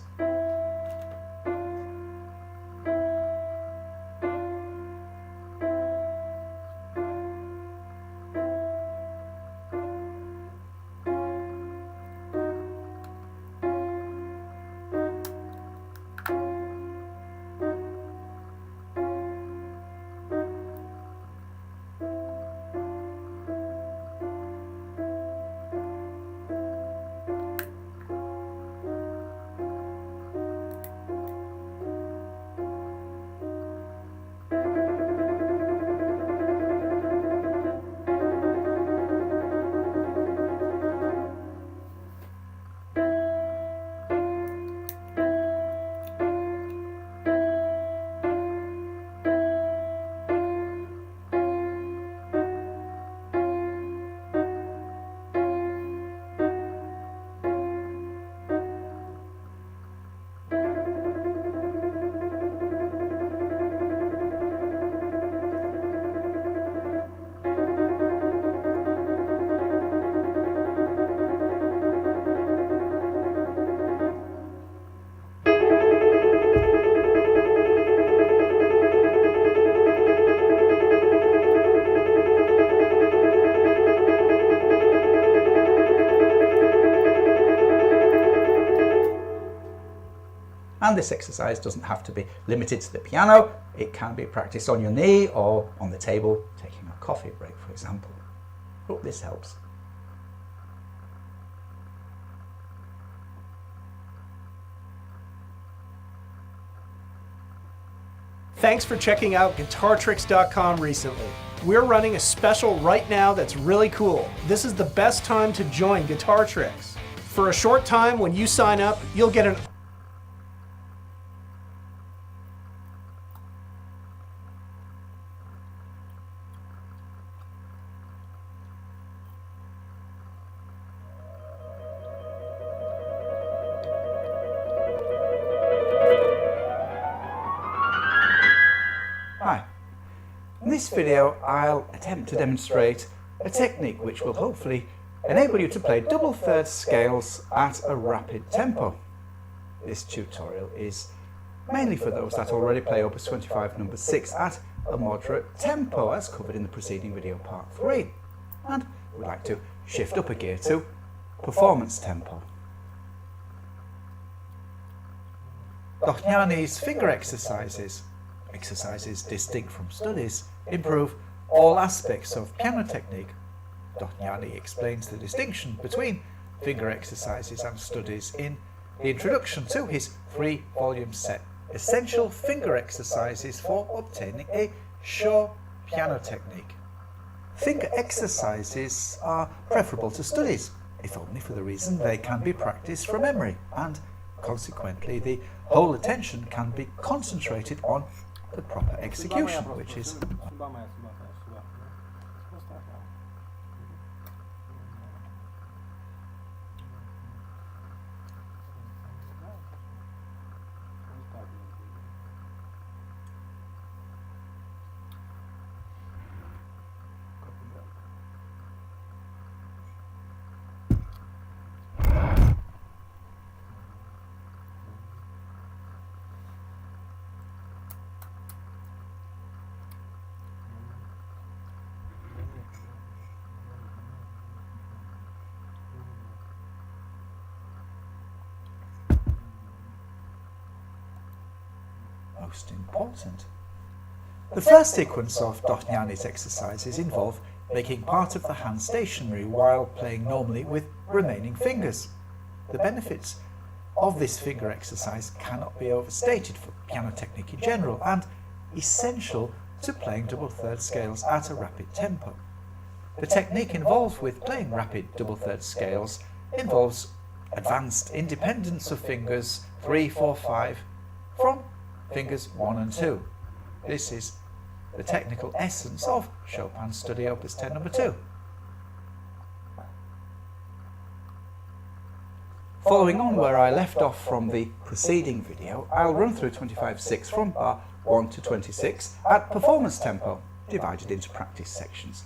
And this exercise doesn't have to be limited to the piano. It can be practiced on your knee or on the table, taking a coffee break, for example. Hope this helps. Thanks for checking out GuitarTricks.com recently. We're running a special right now that's really cool. This is the best time to join Guitar Tricks. For a short time, when you sign up, you'll get an Hi. In this video, I'll attempt to demonstrate a technique which will hopefully enable you to play double third scales at a rapid tempo. This tutorial is mainly for those that already play Opus 25 number 6 at a moderate tempo, as covered in the preceding video part 3, and would like to shift up a gear to performance tempo. Dohnány's finger exercises distinct from studies, improve all aspects of piano technique. Dohnányi explains the distinction between finger exercises and studies in the introduction to his 3-volume set, Essential Finger Exercises for Obtaining a Sure Piano Technique. Finger exercises are preferable to studies, if only for the reason they can be practiced from memory, and consequently the whole attention can be concentrated on the proper execution, which is most important. The first sequence of Dohnány's exercises involve making part of the hand stationary while playing normally with remaining fingers. The benefits of this finger exercise cannot be overstated for piano technique in general, and essential to playing double third scales at a rapid tempo. The technique involved with playing rapid double third scales involves advanced independence of fingers 3, 4, 5 from fingers 1 and 2. This is the technical essence of Chopin's Study Opus 10 No. 2. Following on where I left off from the preceding video, I'll run through 25/6 from bar 1 to 26 at performance tempo, divided into practice sections.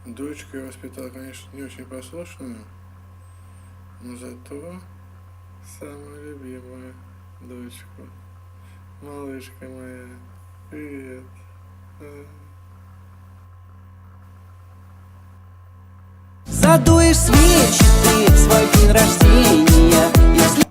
Дочку я воспитал, конечно, не очень послушную, но зато самую любимую дочку. Малышка моя, привет. Задуешь свечи ты в свой день рождения, если...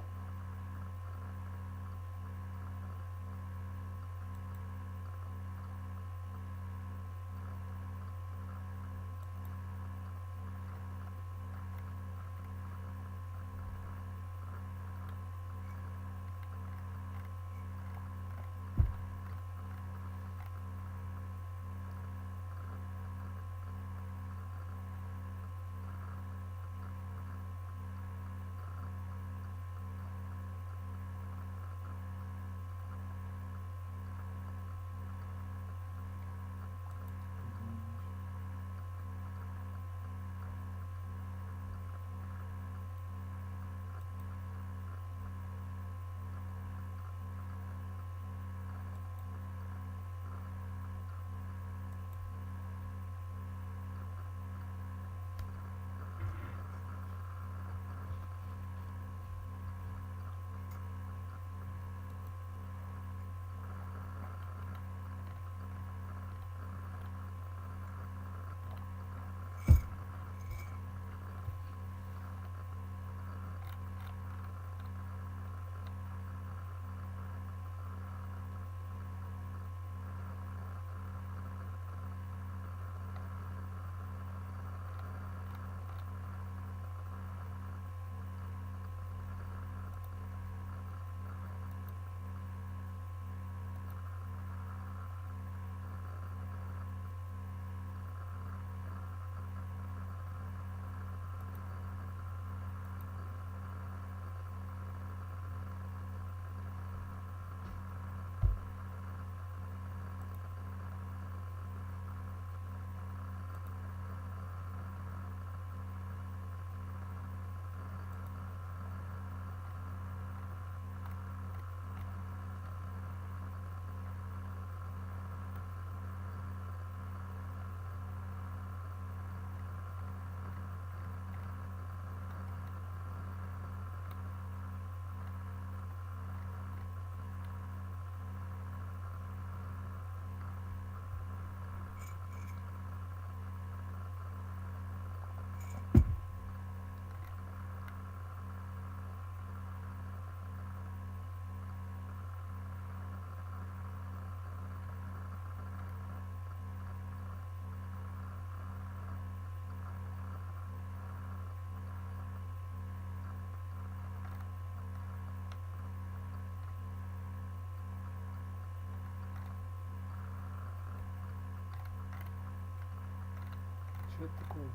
Что это такое?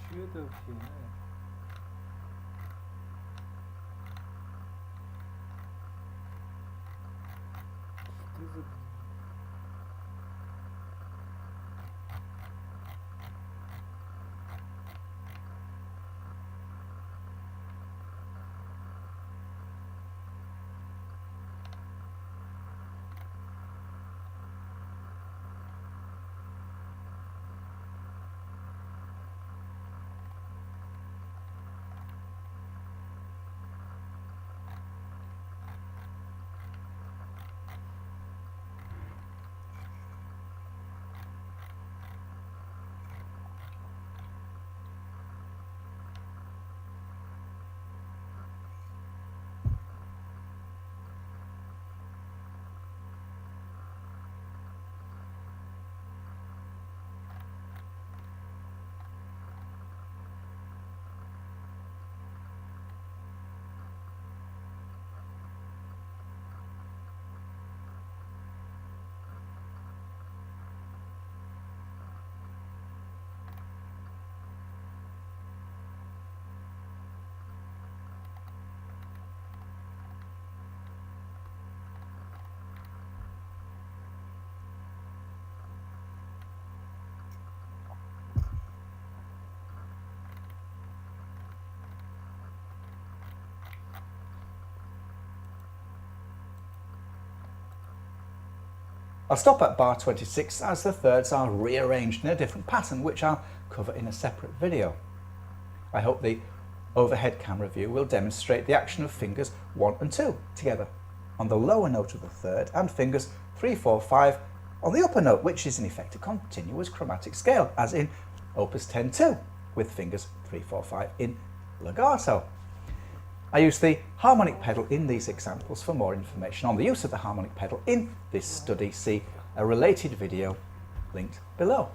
Что это вообще? Что за... I'll stop at bar 26 as the thirds are rearranged in a different pattern, which I'll cover in a separate video. I hope the overhead camera view will demonstrate the action of fingers 1 and 2 together on the lower note of the third and fingers 3, 4, 5 on the upper note, which is in effect a continuous chromatic scale, as in Opus 10-2 with fingers 3, 4, 5 in legato. I use the harmonic pedal in these examples. For more information on the use of the harmonic pedal in this study, see a related video linked below.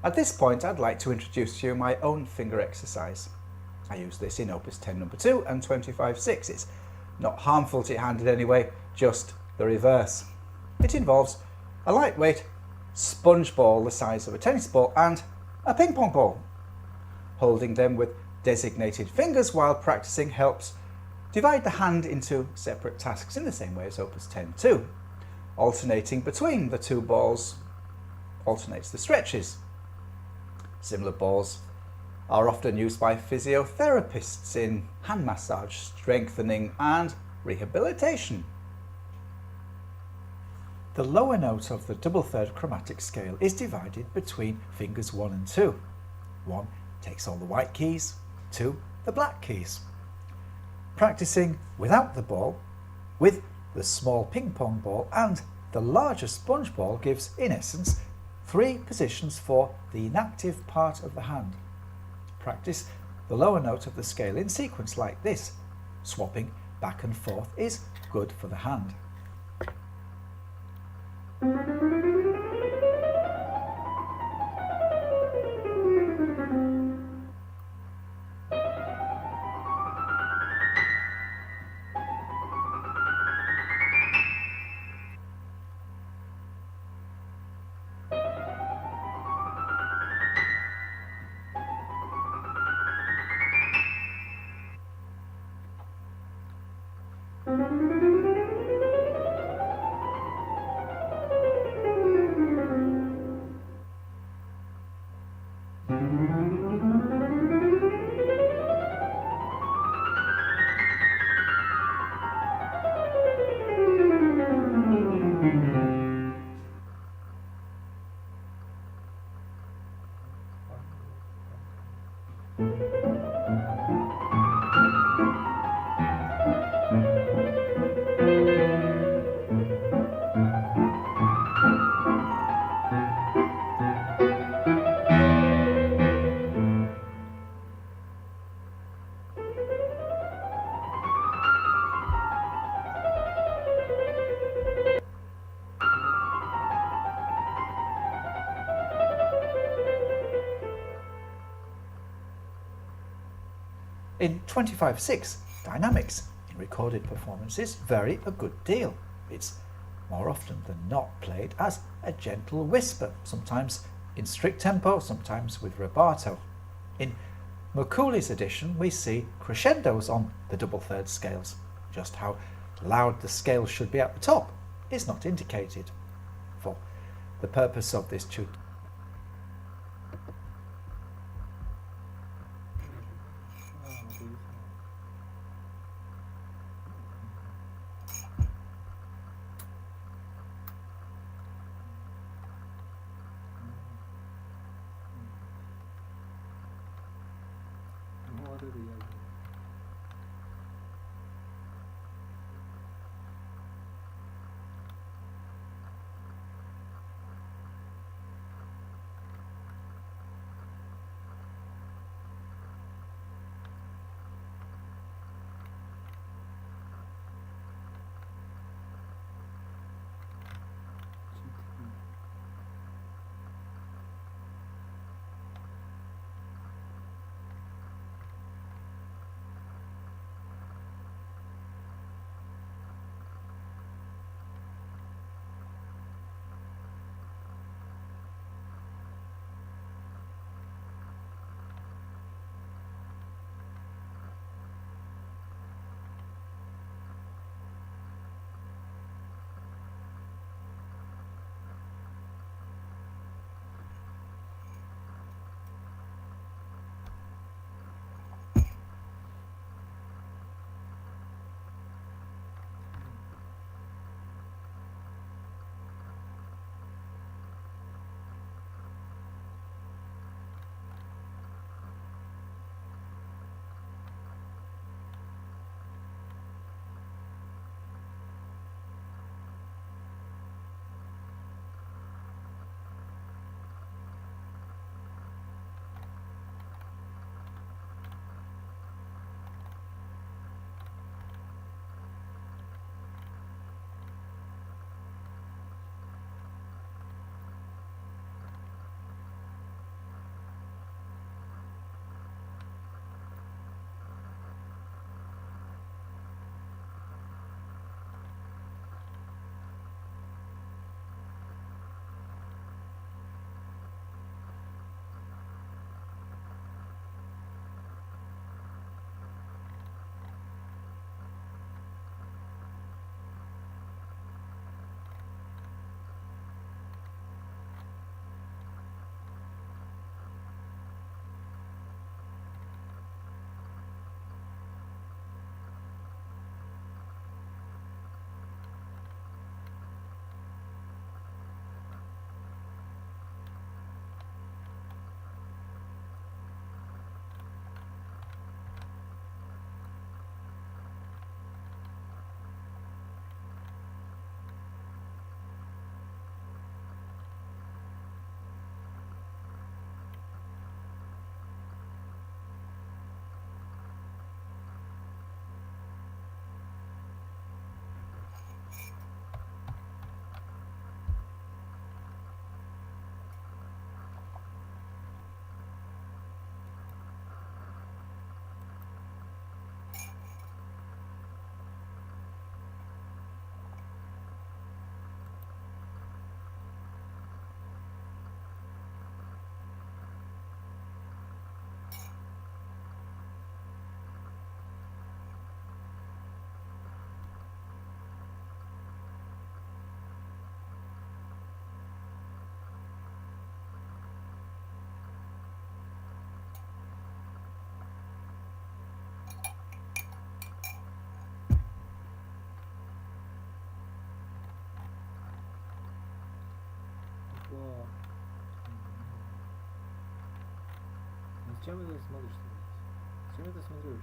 At this point, I'd like to introduce to you my own finger exercise. I use this in Opus 10 No. 2 and 25/6. It's not harmful to your hand in any way, just the reverse. It involves a lightweight sponge ball the size of a tennis ball and a ping pong ball. Holding them with designated fingers while practicing helps divide the hand into separate tasks in the same way as Opus 10-2. Alternating between the two balls alternates the stretches. Similar balls are often used by physiotherapists in hand massage, strengthening and rehabilitation. The lower note of the double third chromatic scale is divided between fingers 1 and 2. 1 takes all the white keys, 2 the black keys. Practicing without the ball, with the small ping pong ball and the larger sponge ball gives, in essence, 3 positions for the inactive part of the hand. Practice the lower note of the scale in sequence like this. Swapping back and forth is good for the hand. In 25/6, dynamics in recorded performances vary a good deal. It's more often than not played as a gentle whisper, sometimes in strict tempo, sometimes with rubato. In Macaula's edition, we see crescendos on the double third scales. Just how loud the scale should be at the top is not indicated. For the purpose of this tutorial, Вот это я. Вау. Зачем это смотришь? Зачем это смотрю?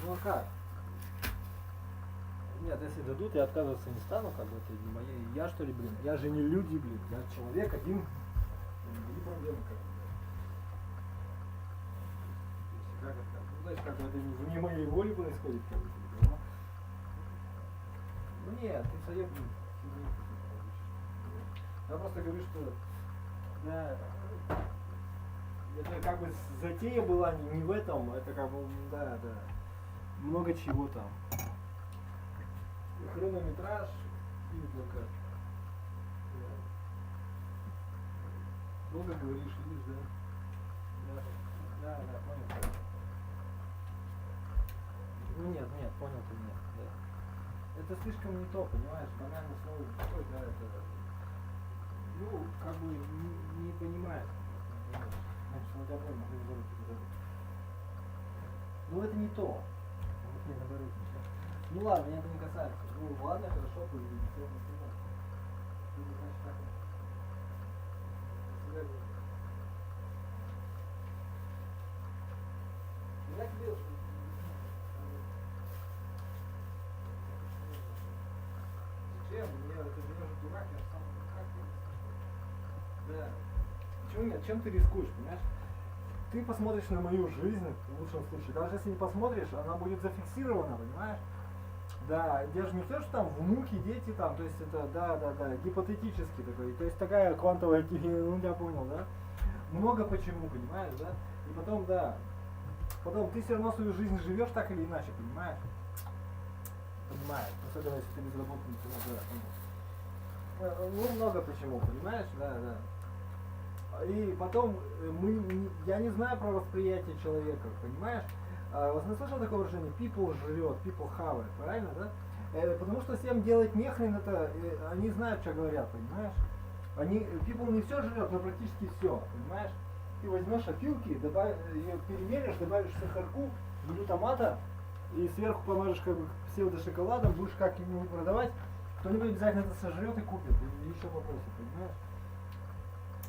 Ну а как? Нет, если дадут, я отказываться не стану, как бы это не мои. Я что ли, блин? Я же не люди, блин. Я человек один. Не проблема, как бы. Как это? Ну, знаешь, как это не моей воле происходит, как бы. Да? Ну нет, ты совет, блин. Я просто говорю, что да, это как бы затея была не в этом, это как бы, да. Много чего там. Хронометраж и блокад. Долго говоришь, видишь, да? Да, понял. Ну нет, понял ты меня, да. Это слишком не то, понимаешь? Банально слово такое, да, это. Ну, как бы не понимаешь. Значит, вот я понял, ну это не то. Не, наоборот. Ну ладно, меня это не касается. Ну ладно, хорошо, появились. Все, например. Ты не знаешь, как это. Я тебе... Зачем? Я же дурак, я сам как ты... Да. Чем ты рискуешь, понимаешь? Ты посмотришь на мою жизнь, в лучшем случае, даже если не посмотришь, она будет зафиксирована, понимаешь? Да, я же не то, что там внуки, дети там, то есть это, да, гипотетически такой, то есть такая квантовая, ну я понял, да? Много почему, понимаешь, да? И потом, да, ты все равно свою жизнь живешь так или иначе, понимаешь? Понимаешь, особенно если ты безработный, да, ну много почему, понимаешь, да. И потом я не знаю про восприятие человека, понимаешь? Вас не слышал такое выражение? People жрет, people хавает, правильно, да? Потому что всем делать нехрен, это они знают, что говорят, понимаешь? People не все жрет, но практически все, понимаешь? Ты возьмешь опилки, ее перемелешь, добавишь сахарку, глютамата, и сверху помажешь как бы псевдошоколадом, будешь как-нибудь продавать, кто-нибудь обязательно это сожрет и купит, и еще попросит, понимаешь?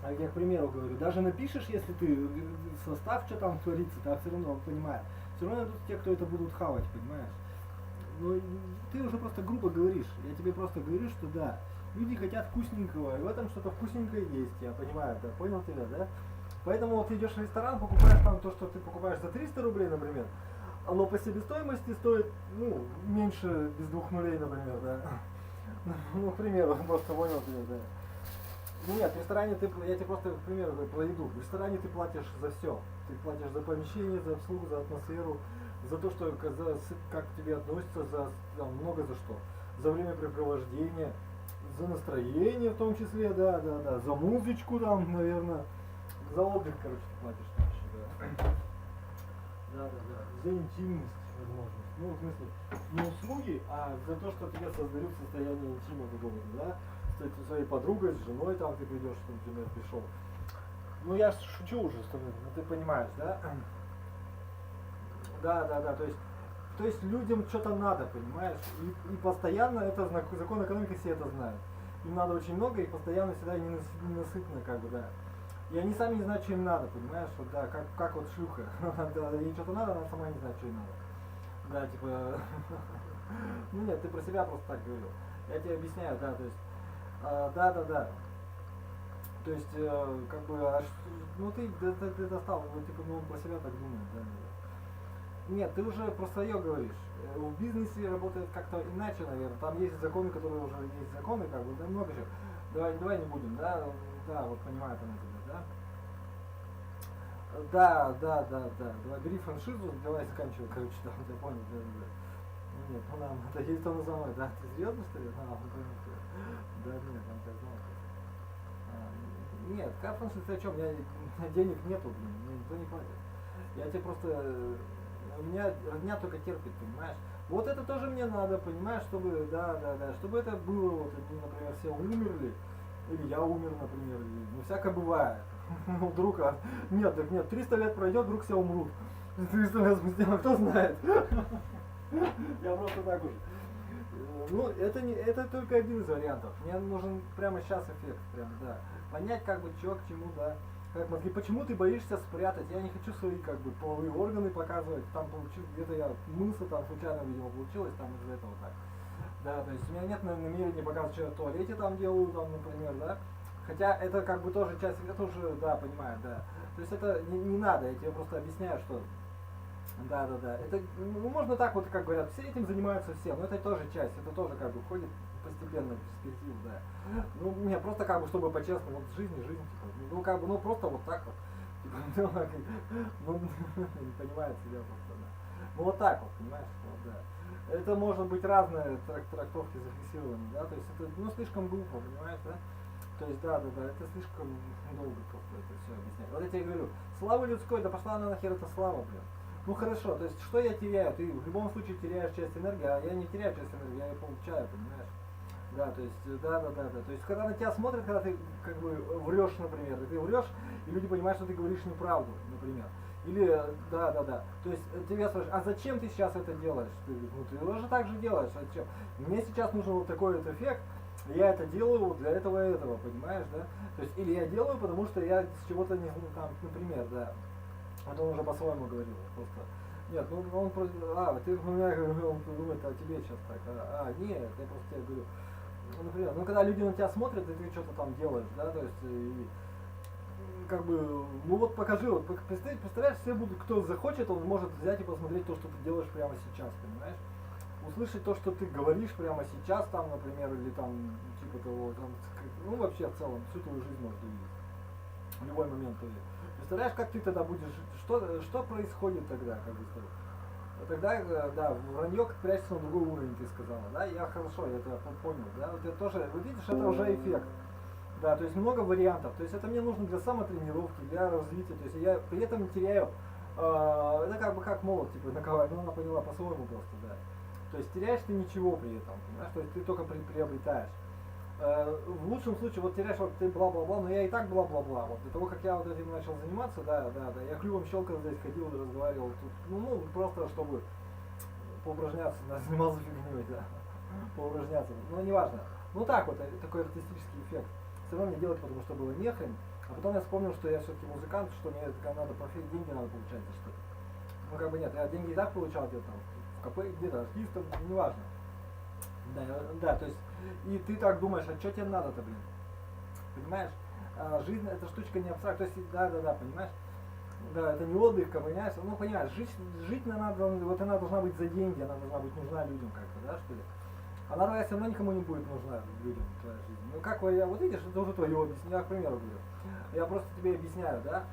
А я, к примеру, говорю, даже напишешь, если ты состав, что там творится, ты все равно понимаешь. Все равно идут те, кто это будут хавать, понимаешь? Ну, ты уже просто грубо говоришь. Я тебе просто говорю, что да, люди хотят вкусненького, и в этом что-то вкусненькое есть, я понимаю, да, понял тебя, да? Поэтому вот ты идешь в ресторан, покупаешь там то, что ты покупаешь за 300 рублей, например, оно по себестоимости стоит, ну, меньше без 2 нулей, например, да? Ну, к примеру, просто понял тебя, да? Ну нет, в ресторане я тебе просто, к примеру, про еду. В ресторане ты платишь за все. Ты платишь за помещение, за обслугу, за атмосферу, за то, что как к тебе относятся, много за что. За времяпрепровождение, за настроение в том числе, да, за музычку там, наверное. За отдых, короче, ты платишь там еще, да. За интимность, возможно. Ну, в смысле, не услуги, а за то, что тебе создают состояние интима какого-то, да. Со своей подругой, с женой там ты придешь, например, пришел. Ну я шучу уже, что ты понимаешь, да? Да, то есть людям что-то надо, понимаешь? И постоянно это закон экономики, все это знают. Им надо очень много, и постоянно всегда ненасытно, как бы, да. И они сами не знают, что им надо, понимаешь? Вот, да, как вот шлюха. Ей что-то надо, она сама не знает, что ей надо. Да, типа... Ну нет, ты про себя просто так говорил. Я тебе объясняю, да, то есть, да. То есть, как бы, ну ты достал, ну, типа, ну он про себя так думает, да. Нет, ты уже про свое говоришь. В бизнесе работает как-то иначе, наверное. Там есть законы, которые уже есть законы, как бы, да, много чего. Давай не будем, да, вот понимаю там это, да. Да. Давай, бери франшизу, давай заканчивай, короче, там, ты понял, да. Нет, ну нам, это есть то самое, да, ты серьезно, что ли? Понял, что да, нет, там так знал. Нет, как франшиза, о чем? У меня денег нету, блин, мне никто не платит. Я тебе просто, у меня родня только терпит, понимаешь? Вот это тоже мне надо, понимаешь, чтобы, да, чтобы это было, вот, например, все умерли, или я умер, например, ну всякое бывает. Ну вдруг, нет, 300 лет пройдет, вдруг все умрут. 300 лет спустя, кто знает. Я просто так уж. Ну, это только один из вариантов. Мне нужен прямо сейчас эффект, прям, да. Понять, как бы, чё к чему, да. Как мозги, почему ты боишься спрятать? Я не хочу свои, как бы, половые органы показывать. Там получил, где-то я мылся, там случайно, видимо, получилось, там из-за этого так. Да, то есть у меня нет намерения показывать, что я в туалете там делаю, там, например, да. Хотя это как бы тоже часть, это уже, да, понимаю, да. То есть это не надо, я тебе просто объясняю, что да. Это, ну, можно так вот, как говорят, все этим занимаются все, но это тоже часть, это тоже как бы входит постепенно в перспективу, да. Ну, мне просто как бы, чтобы по-честному, вот жизнь, типа, ну как бы, ну просто вот так вот. Типа, ну, не понимает себя просто, да. Ну вот так вот, понимаешь, вот, да. Это может быть разные трактовки зафиксированы, да, то есть это, ну, слишком глупо, понимаешь, да. То есть, да, это слишком долго просто это все объяснять. Вот я тебе говорю, слава людской, да пошла она нахер, это слава, блин. Ну хорошо, то есть что я теряю? Ты в любом случае теряешь часть энергии, а я не теряю часть энергии, я ее получаю, понимаешь? Да, то есть, да. То есть когда на тебя смотрят, когда ты как бы врешь, например, и ты врешь, и люди понимают, что ты говоришь неправду, например. Или, да. То есть тебя спрашивают, а зачем ты сейчас это делаешь? Ты уже так же делаешь, а зачем? Мне сейчас нужен вот такой вот эффект, я это делаю для этого и этого, понимаешь, да? То есть, или я делаю, потому что я с чего-то не, там, например, да. Вот он уже по-своему говорил, просто. Нет, ну он просто, ты у меня он думает о тебе сейчас так, нет, я просто тебе говорю. Ну, например, ну когда люди на тебя смотрят, и ты что-то там делаешь, да, то есть, и, как бы, ну вот покажи, вот представляешь, все будут, кто захочет, он может взять и посмотреть то, что ты делаешь прямо сейчас, понимаешь? Услышать то, что ты говоришь прямо сейчас, там, например, или там, типа того, там, ну вообще в целом, всю твою жизнь можно увидеть. В любой момент увидеть. Представляешь, как ты тогда будешь жить? Что происходит тогда, как бы сказать? Тогда, да, вранье прячется на другой уровень, ты сказала, да? Я хорошо, я это понял, да? Вот это тоже, вы видишь, это уже эффект. Да, то есть много вариантов. То есть это мне нужно для самотренировки, для развития. То есть я при этом теряю, это как бы как молот, типа, наковать, но она поняла по-своему просто, да. То есть теряешь ты ничего при этом, понимаешь? То есть ты только приобретаешь. В лучшем случае, вот теряешь, вот ты бла-бла-бла, но я и так бла-бла-бла. Вот до того, как я вот этим начал заниматься, да, я клювом щелкал здесь, ходил и разговаривал тут, ну, просто чтобы поупражняться, да, занимался фигней, да, поупражняться, но неважно. Ну так вот, такой артистический эффект. Все равно мне делать, потому что было нехрен. А потом я вспомнил, что я все-таки музыкант, что мне надо деньги надо получать за что-то. Ну как бы нет, я деньги и так получал где-то там, в КП, где-то артистом, неважно. Да, то есть, и ты так думаешь, а что тебе надо-то, блин? Понимаешь? Жизнь, эта штучка не абстрактная, то есть, да, понимаешь? Да, это не отдых, понимаешь? Ну, понимаешь, жить надо, вот она должна быть за деньги, она должна быть нужна людям как-то, да, что ли? Она твоя все равно никому не будет нужна, людям, твоя жизнь. Ну, как я, вот видишь, это уже твое объяснение, я, к примеру, говорю. Я просто тебе объясняю, да?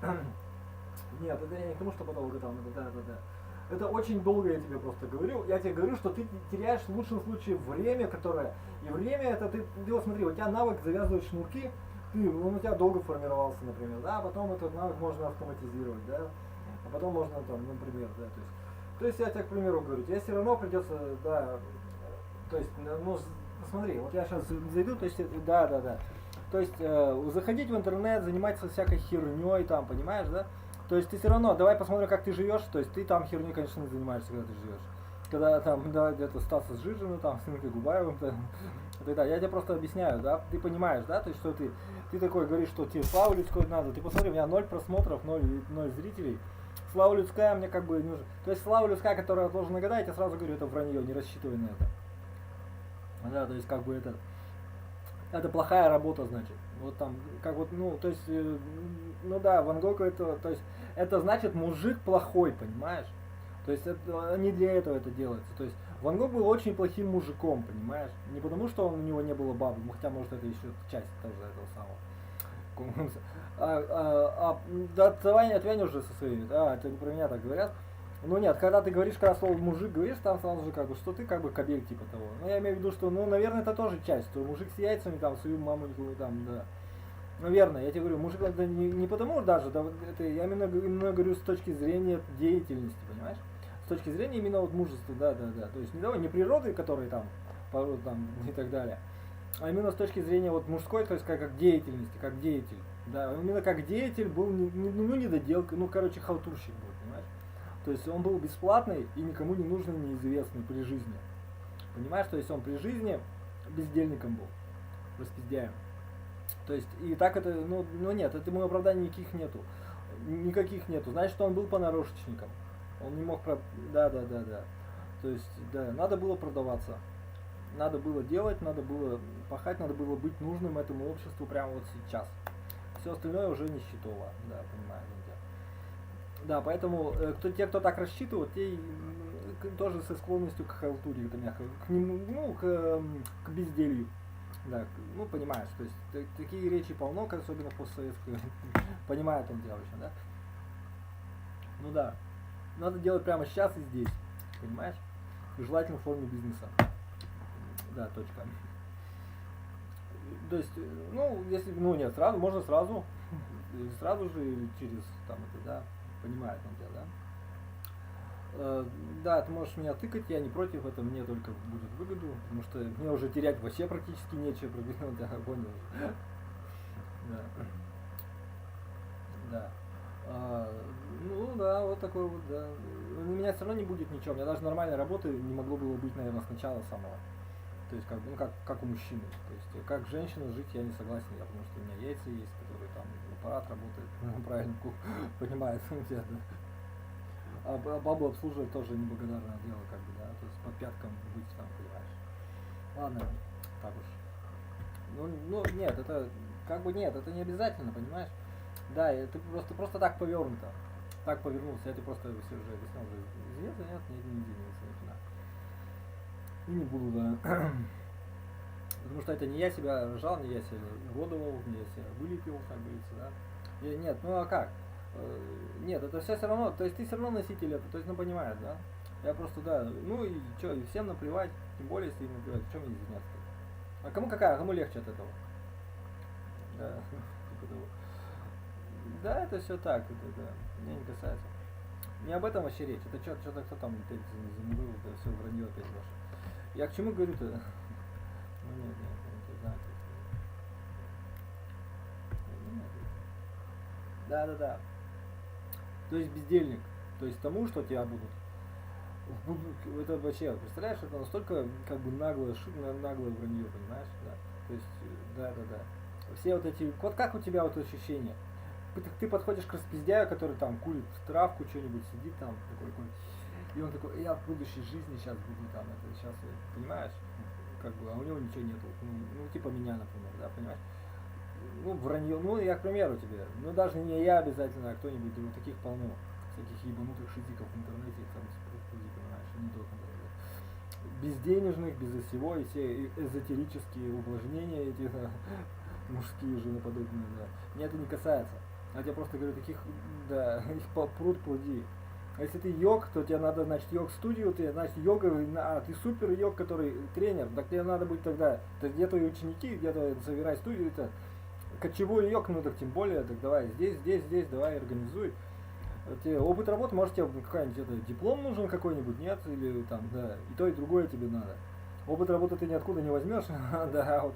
Нет, это я не к тому, что долго там, да. Это очень долго я тебе просто говорю. Я тебе говорю, что ты теряешь в лучшем случае время, которое... И время это ты вот смотри, у тебя навык завязывать шнурки, он у тебя долго формировался, например, да, а потом этот навык можно автоматизировать, да, а потом можно там, например, да, то есть я тебе, к примеру, говорю, тебе все равно придется, да, то есть, ну, смотри, вот я сейчас зайду, то есть, да, то есть, заходить в интернет, заниматься всякой херней там, понимаешь, да? То есть ты все равно, давай посмотрим, как ты живешь, то есть ты там херней, конечно, не занимаешься, когда ты живешь. Когда там, да, где-то Стаса с Жижиным, там, с Инкой Губаевым, тогда я тебе просто объясняю, да, ты понимаешь, да, то есть что ты такой говоришь, что тебе славу людскую надо, ты посмотри, у меня 0 просмотров, 0 зрителей, слава людская мне как бы не нужна. То есть слава людская, которая должна нагадать, я сразу говорю, это вранье, не рассчитывай на это. Да, то есть как бы это плохая работа, значит. Вот там, как вот, ну, то есть, ну да, Ван Гог это, то есть, это значит мужик плохой, понимаешь? То есть, это, не для этого это делается. То есть, Ван Гог был очень плохим мужиком, понимаешь? Не потому, что у него не было бабы, хотя, может, это еще часть тоже этого самого. Да, отвянь уже со своими, это про меня так говорят. Ну нет, когда ты говоришь, когда слово мужик говоришь, там сразу же как бы, что ты как бы кобель типа того. Ну я имею в виду, что, ну, наверное, это тоже часть, что мужик с яйцами, там, свою маму, там, да. Наверное, я тебе говорю, мужик это не потому даже, да, это я именно говорю с точки зрения деятельности, понимаешь? С точки зрения именно вот мужества, да. То есть не природы, которые там, порой там и так далее, а именно с точки зрения вот мужской, то есть как деятельности, как деятель. Да, именно как деятель был, ну, недоделка, ну, короче, халтурщик был, понимаешь? То есть он был бесплатный и никому не нужный, неизвестный при жизни. Понимаешь, то есть он при жизни бездельником был, распиздяем. То есть, и так это, ну нет, этому оправданий никаких нету. Значит, что он был понарошечником. Он не мог, да. То есть, да, надо было продаваться. Надо было делать, надо было пахать, надо было быть нужным этому обществу прямо вот сейчас. Все остальное уже не считово, да, понимаю. Да, поэтому те, кто так рассчитывают, те тоже со склонностью к халтуре, к безделью. Да, ну понимаешь, то есть такие речи полно, особенно постсоветские, понимает он дело еще, да? Ну да, надо делать прямо сейчас и здесь, понимаешь? И желательно в форме бизнеса. Да, точка. То есть, ну, если, ну нет, сразу, можно сразу же или через там это, да, понимает он тебя, да? Да, ты можешь меня тыкать, я не против, это мне только будет выгоду, потому что мне уже терять вообще практически нечего, да, понял. Да. Ну да, вот такой вот, да. У меня все равно не будет ничего, у меня даже нормальной работы не могло было быть, наверное, с начала самого. То есть как бы, ну как у мужчины. То есть как женщина жить я не согласен, потому что у меня яйца есть, которые там аппарат работает, правильно понимает, да. А бабу обслуживать тоже неблагодарное дело, как бы, да, то есть под пяткам быть там, понимаешь. Ладно, так уж. Ну нет, это как бы нет, это не обязательно, понимаешь. Да, это просто так повернуто. Так повернулся, я тебе просто все уже объяснял, уже известно, нет, не извинился, никуда. И не буду, да. Потому что это не я себя рожал, не я себя родовал, не я себя вылепил, как говорится, да. Нет, ну а как? Нет, это все равно, то есть ты все равно носитель этого, то есть, ну понимаешь, да? Я просто, да, ну и что, и всем наплевать, тем более, если им наплевать, в чем мне извиняться-то? А кому легче от этого? Да, типа того. Да, это все так, это, да, меня не касается. Не об этом вообще речь, это что-то кто там опять занявыл, это все вранье опять ваше. Я к чему говорю-то? Ну нет, не знаю. Да. То есть бездельник, то есть тому, что тебя будут, это вообще, представляешь, это настолько как бы наглое вранье, понимаешь, да, то есть, да, все вот эти, вот как у тебя вот ощущение, ты подходишь к распиздяю, который там курит травку, что-нибудь сидит там, такой, и он такой, я в будущей жизни сейчас буду там, это сейчас, понимаешь, как бы, а у него ничего нету, ну типа меня, например, да, понимаешь. Ну, вранье, ну, я, к примеру, тебе, ну, даже не я обязательно, а кто-нибудь, вот таких полно, всяких ебанутых шизиков в интернете, там, понимаешь, не только, безденежных, безо всего, и все эзотерические упражнения эти, мужские женоподобные, да, меня это не касается, я тебе просто говорю, таких, да, их пруд пруди. А если ты йог, то тебе надо, значит, йог-студию, ты, значит, йога, ты супер йог, который тренер, так тебе надо быть тогда, где твои ученики, где-то собирай студию, это кочевой йог, ну так тем более, так давай здесь, давай организуй. Тебе опыт работы, может тебе какой-нибудь диплом нужен какой-нибудь, нет, или там, да, и то, и другое тебе надо. Опыт работы ты ниоткуда не возьмешь, да, вот,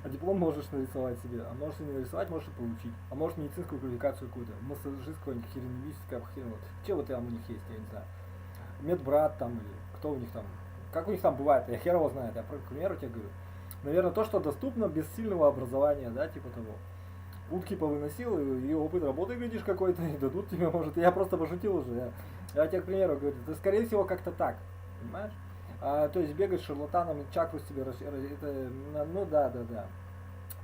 а диплом можешь нарисовать себе, а можешь не нарисовать, можешь и получить, а можешь медицинскую квалификацию какую-то, массажист какой-нибудь, хирургическая, чего там у них есть, я не знаю, медбрат там, или кто у них там, как у них там бывает, я хер его знает, я, к примеру, тебе говорю, наверное, то, что доступно без сильного образования, да, типа того. Утки повыносил, и опыт работы, видишь, какой-то, и дадут тебе, может, я просто пошутил уже, я тебе, к примеру, говорю, это скорее всего как-то так, понимаешь? То есть бегать шарлатаном, чакру себе, это, ну да.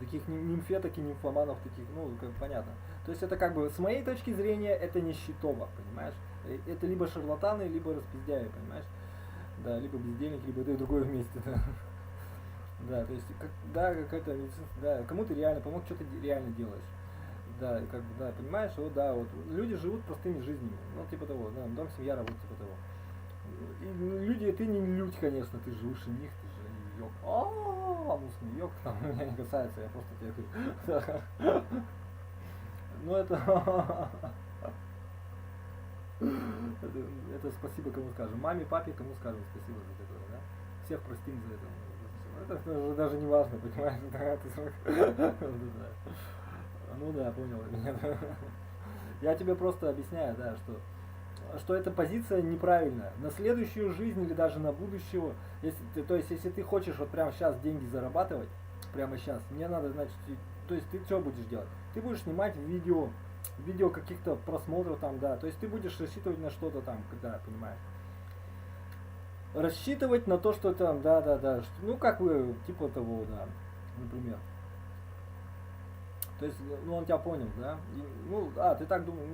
Таких нимфеток и нимфоманов таких, ну, как понятно. То есть это как бы, с моей точки зрения, это не счетово, понимаешь? Это либо шарлатаны, либо распиздяи, понимаешь? Да, либо бездельники, либо это и другое вместе, да. Да, то есть, какая-то медицина, да, кому ты реально помог, что ты реально делаешь. Да, как бы, да, понимаешь, вот, да, вот, люди живут простыми жизнями, ну, типа того, да, дом, семья, работа, типа того. И люди, ты не людь, конечно, ты же выше них, ты же ёк. Мусный ёк, там, меня не касается, я просто тебе говорю. Ну, это спасибо кому скажем. Маме, папе, кому скажем спасибо за такое, да? Всех простим за это. Это уже даже не важно, понимаешь? Ну да, понял меня. Я тебе просто объясняю, да, что эта позиция неправильная. На следующую жизнь или даже на будущего, если ты хочешь вот прямо сейчас деньги зарабатывать, прямо сейчас, мне надо, значит, то есть ты что будешь делать? Ты будешь снимать видео каких-то просмотров там, да, то есть ты будешь рассчитывать на что-то там, да, понимаешь? Рассчитывать на то, что там, да, ну как вы, типа того, да, например. То есть, ну он тебя понял, да? Ты так думаешь,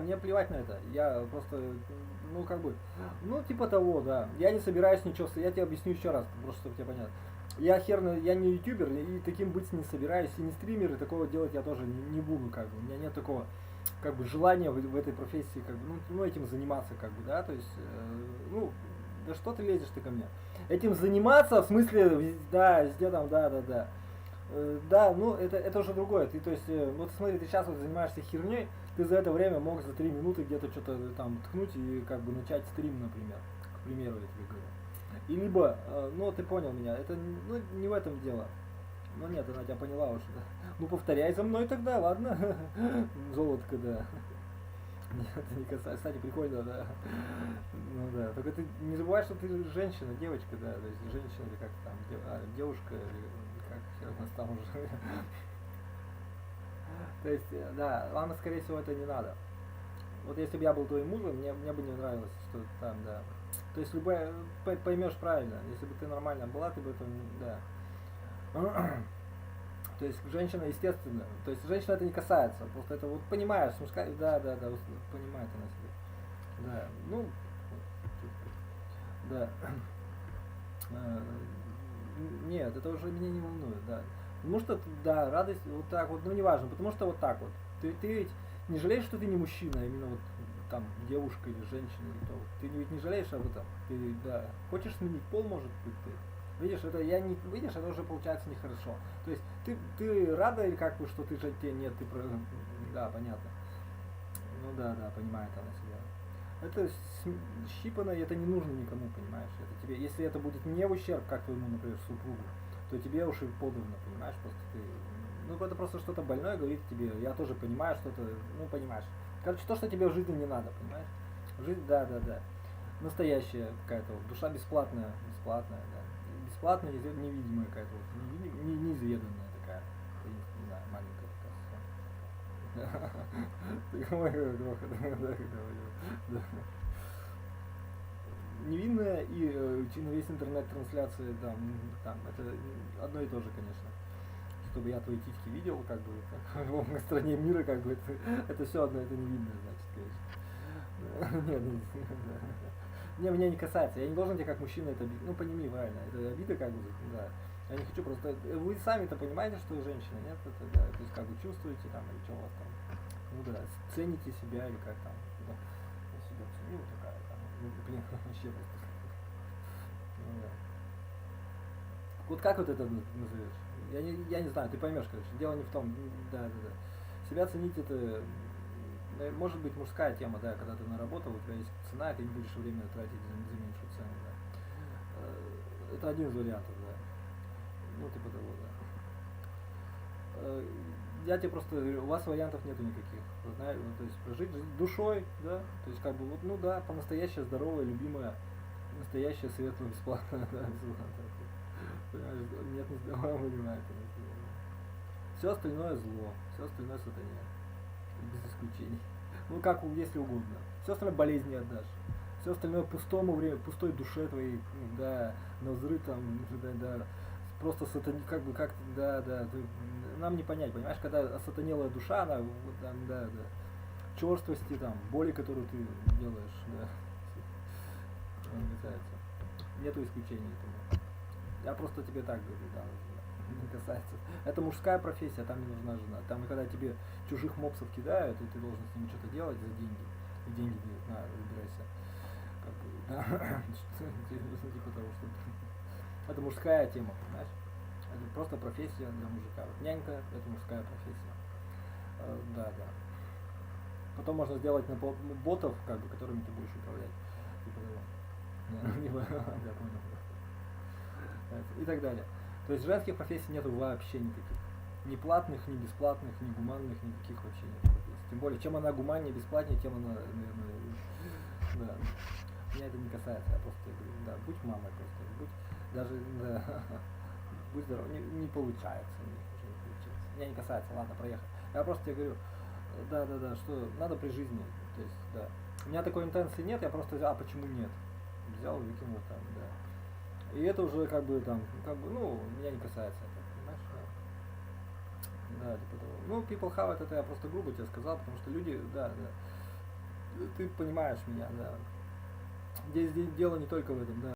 мне плевать на это, я просто, ну как бы, ну типа того, да. Я не собираюсь ничего, я тебе объясню еще раз, просто чтобы тебе понятно. Я не ютубер, и таким быть не собираюсь, и не стример, и такого делать я тоже не буду, как бы. У меня нет такого, как бы, желания в этой профессии, как бы, ну этим заниматься, как бы, да, то есть, да что ты лезешь ты ко мне? Этим заниматься, в смысле, да, везде там, да. Да, ну это уже другое. Ты, то есть, вот смотри, ты сейчас вот занимаешься херней, ты за это время мог за 3 минуты где-то что-то там ткнуть и как бы начать стрим, например. К примеру, я тебе говорю. И либо, ну ты понял меня, это не в этом дело. Ну нет, она тебя поняла уже, да. Ну повторяй за мной тогда, ладно? Золотко, да. Нет, это не касается. Кстати, прикольно, да. Ну да. Только ты не забывай, что ты женщина, девочка, да. То есть женщина или как там, девушка, или как хер у нас там уже. То есть, да, ладно, скорее всего, это не надо. Вот если бы я был твоим мужем, мне бы не нравилось, что там, да. То есть любая, поймешь правильно, если бы ты нормально была, ты бы это, да. То есть женщина, естественно, то есть женщина это не касается, просто это вот понимаешь, мужская, да, понимает она себе. Да, ну, да. Нет, это уже меня не волнует, да. Потому что, да, радость вот так вот, ну неважно, потому что вот так вот. Ты ведь не жалеешь, что ты не мужчина, а именно вот там девушка или женщина или кто. Ты ведь не жалеешь об этом. Ты, да, хочешь сменить пол, может быть, ты. Видишь, видишь, это уже получается нехорошо. То есть ты рада или как бы, что ты же нет, ты да, понятно. Ну да, понимает она себя. Это щипано, и это не нужно никому, понимаешь? Это тебе, если это будет не в ущерб, как твоему, например, супругу, то тебе уж и подавно, понимаешь? Просто ты, ну это просто что-то больное говорит тебе. Я тоже понимаю что-то, ну понимаешь. Короче, то, что тебе в жизни не надо, понимаешь? Жизнь, да. Настоящая какая-то вот, душа бесплатная, да. Бесплатная, невидимая какая-то вот, неизведанная такая, не знаю, маленькая такая. Невинная и на весь интернет-трансляции, да, там, это одно и то же, конечно. Чтобы я твои титьки видел, как бы, в любой стране мира, как бы, это все одно, это невидное, значит, конечно. Не, меня не касается, я не должен тебе как мужчина это обидеть, ну пойми правильно, это обида как бы, да. Я не хочу просто, вы сами-то понимаете, что вы женщина, нет? Это, да, то есть как вы чувствуете там, или что у вас там, ну да, цените себя или как там, да. Я себя ценю, такая там, ну блин, вообще просто. Ну да. Вот как вот это назовешь? Я не знаю, ты поймешь, короче, дело не в том, да. Себя ценить это, может быть, мужская тема, да, когда ты наработал, у тебя есть цена, и ты не будешь время тратить за меньшую цену, да. Это один из вариантов, да. Ну, типа того, да. Я тебе просто говорю, у вас вариантов нету никаких. Знаешь, то есть прожить жизнь душой, да, то есть как бы вот, ну да, по-настоящее здоровая, любимая, настоящая, светлая, бесплатная, да, понимаешь, нет, не здорового, понимаете. Все остальное зло, все остальное сатане. Без исключений. Ну как, если угодно. Все остальное болезни отдашь. Все остальное пустому времени, пустой душе твоей, да, на взрыв там, да, просто как бы как, да, нам не понять, понимаешь, когда осатанелая душа, она, там, да, черствости, там, боли, которую ты делаешь, да, нету исключений этому. Я просто тебе так говорю, да, не касается. Это мужская профессия, там не нужна жена. Там, когда тебе чужих мопсов кидают, и ты должен с ними что-то делать за деньги, и деньги ты, на, разбирайся. Как бы, да, типа того, что... Это мужская тема, понимаешь? Это просто профессия для мужика. Вот нянька — это мужская профессия. Да. Потом можно сделать на ботов, как бы, которыми ты будешь управлять. Типа того. Я понял. И так далее. То есть женских профессий нету вообще никаких. Ни платных, ни бесплатных, ни гуманных, никаких вообще нет профессий. Тем более, чем она гуманнее, бесплатнее, тем она, наверное, да. Меня это не касается, я просто говорю, да, будь мамой просто, будь даже, да, будь здоров, не получается, у них уже не получается. Меня не касается, ладно, проехали. Я просто тебе говорю, да, что надо при жизни, то есть, да. У меня такой интенции нет, я просто взял, а почему нет? Взял, выкинул там, да. И это уже как бы там, ну, меня не касается это, понимаешь? Да, типа того. Ну, people have it, это я просто грубо тебе сказал, потому что люди, да, ты понимаешь меня, да. Здесь дело не только в этом, да.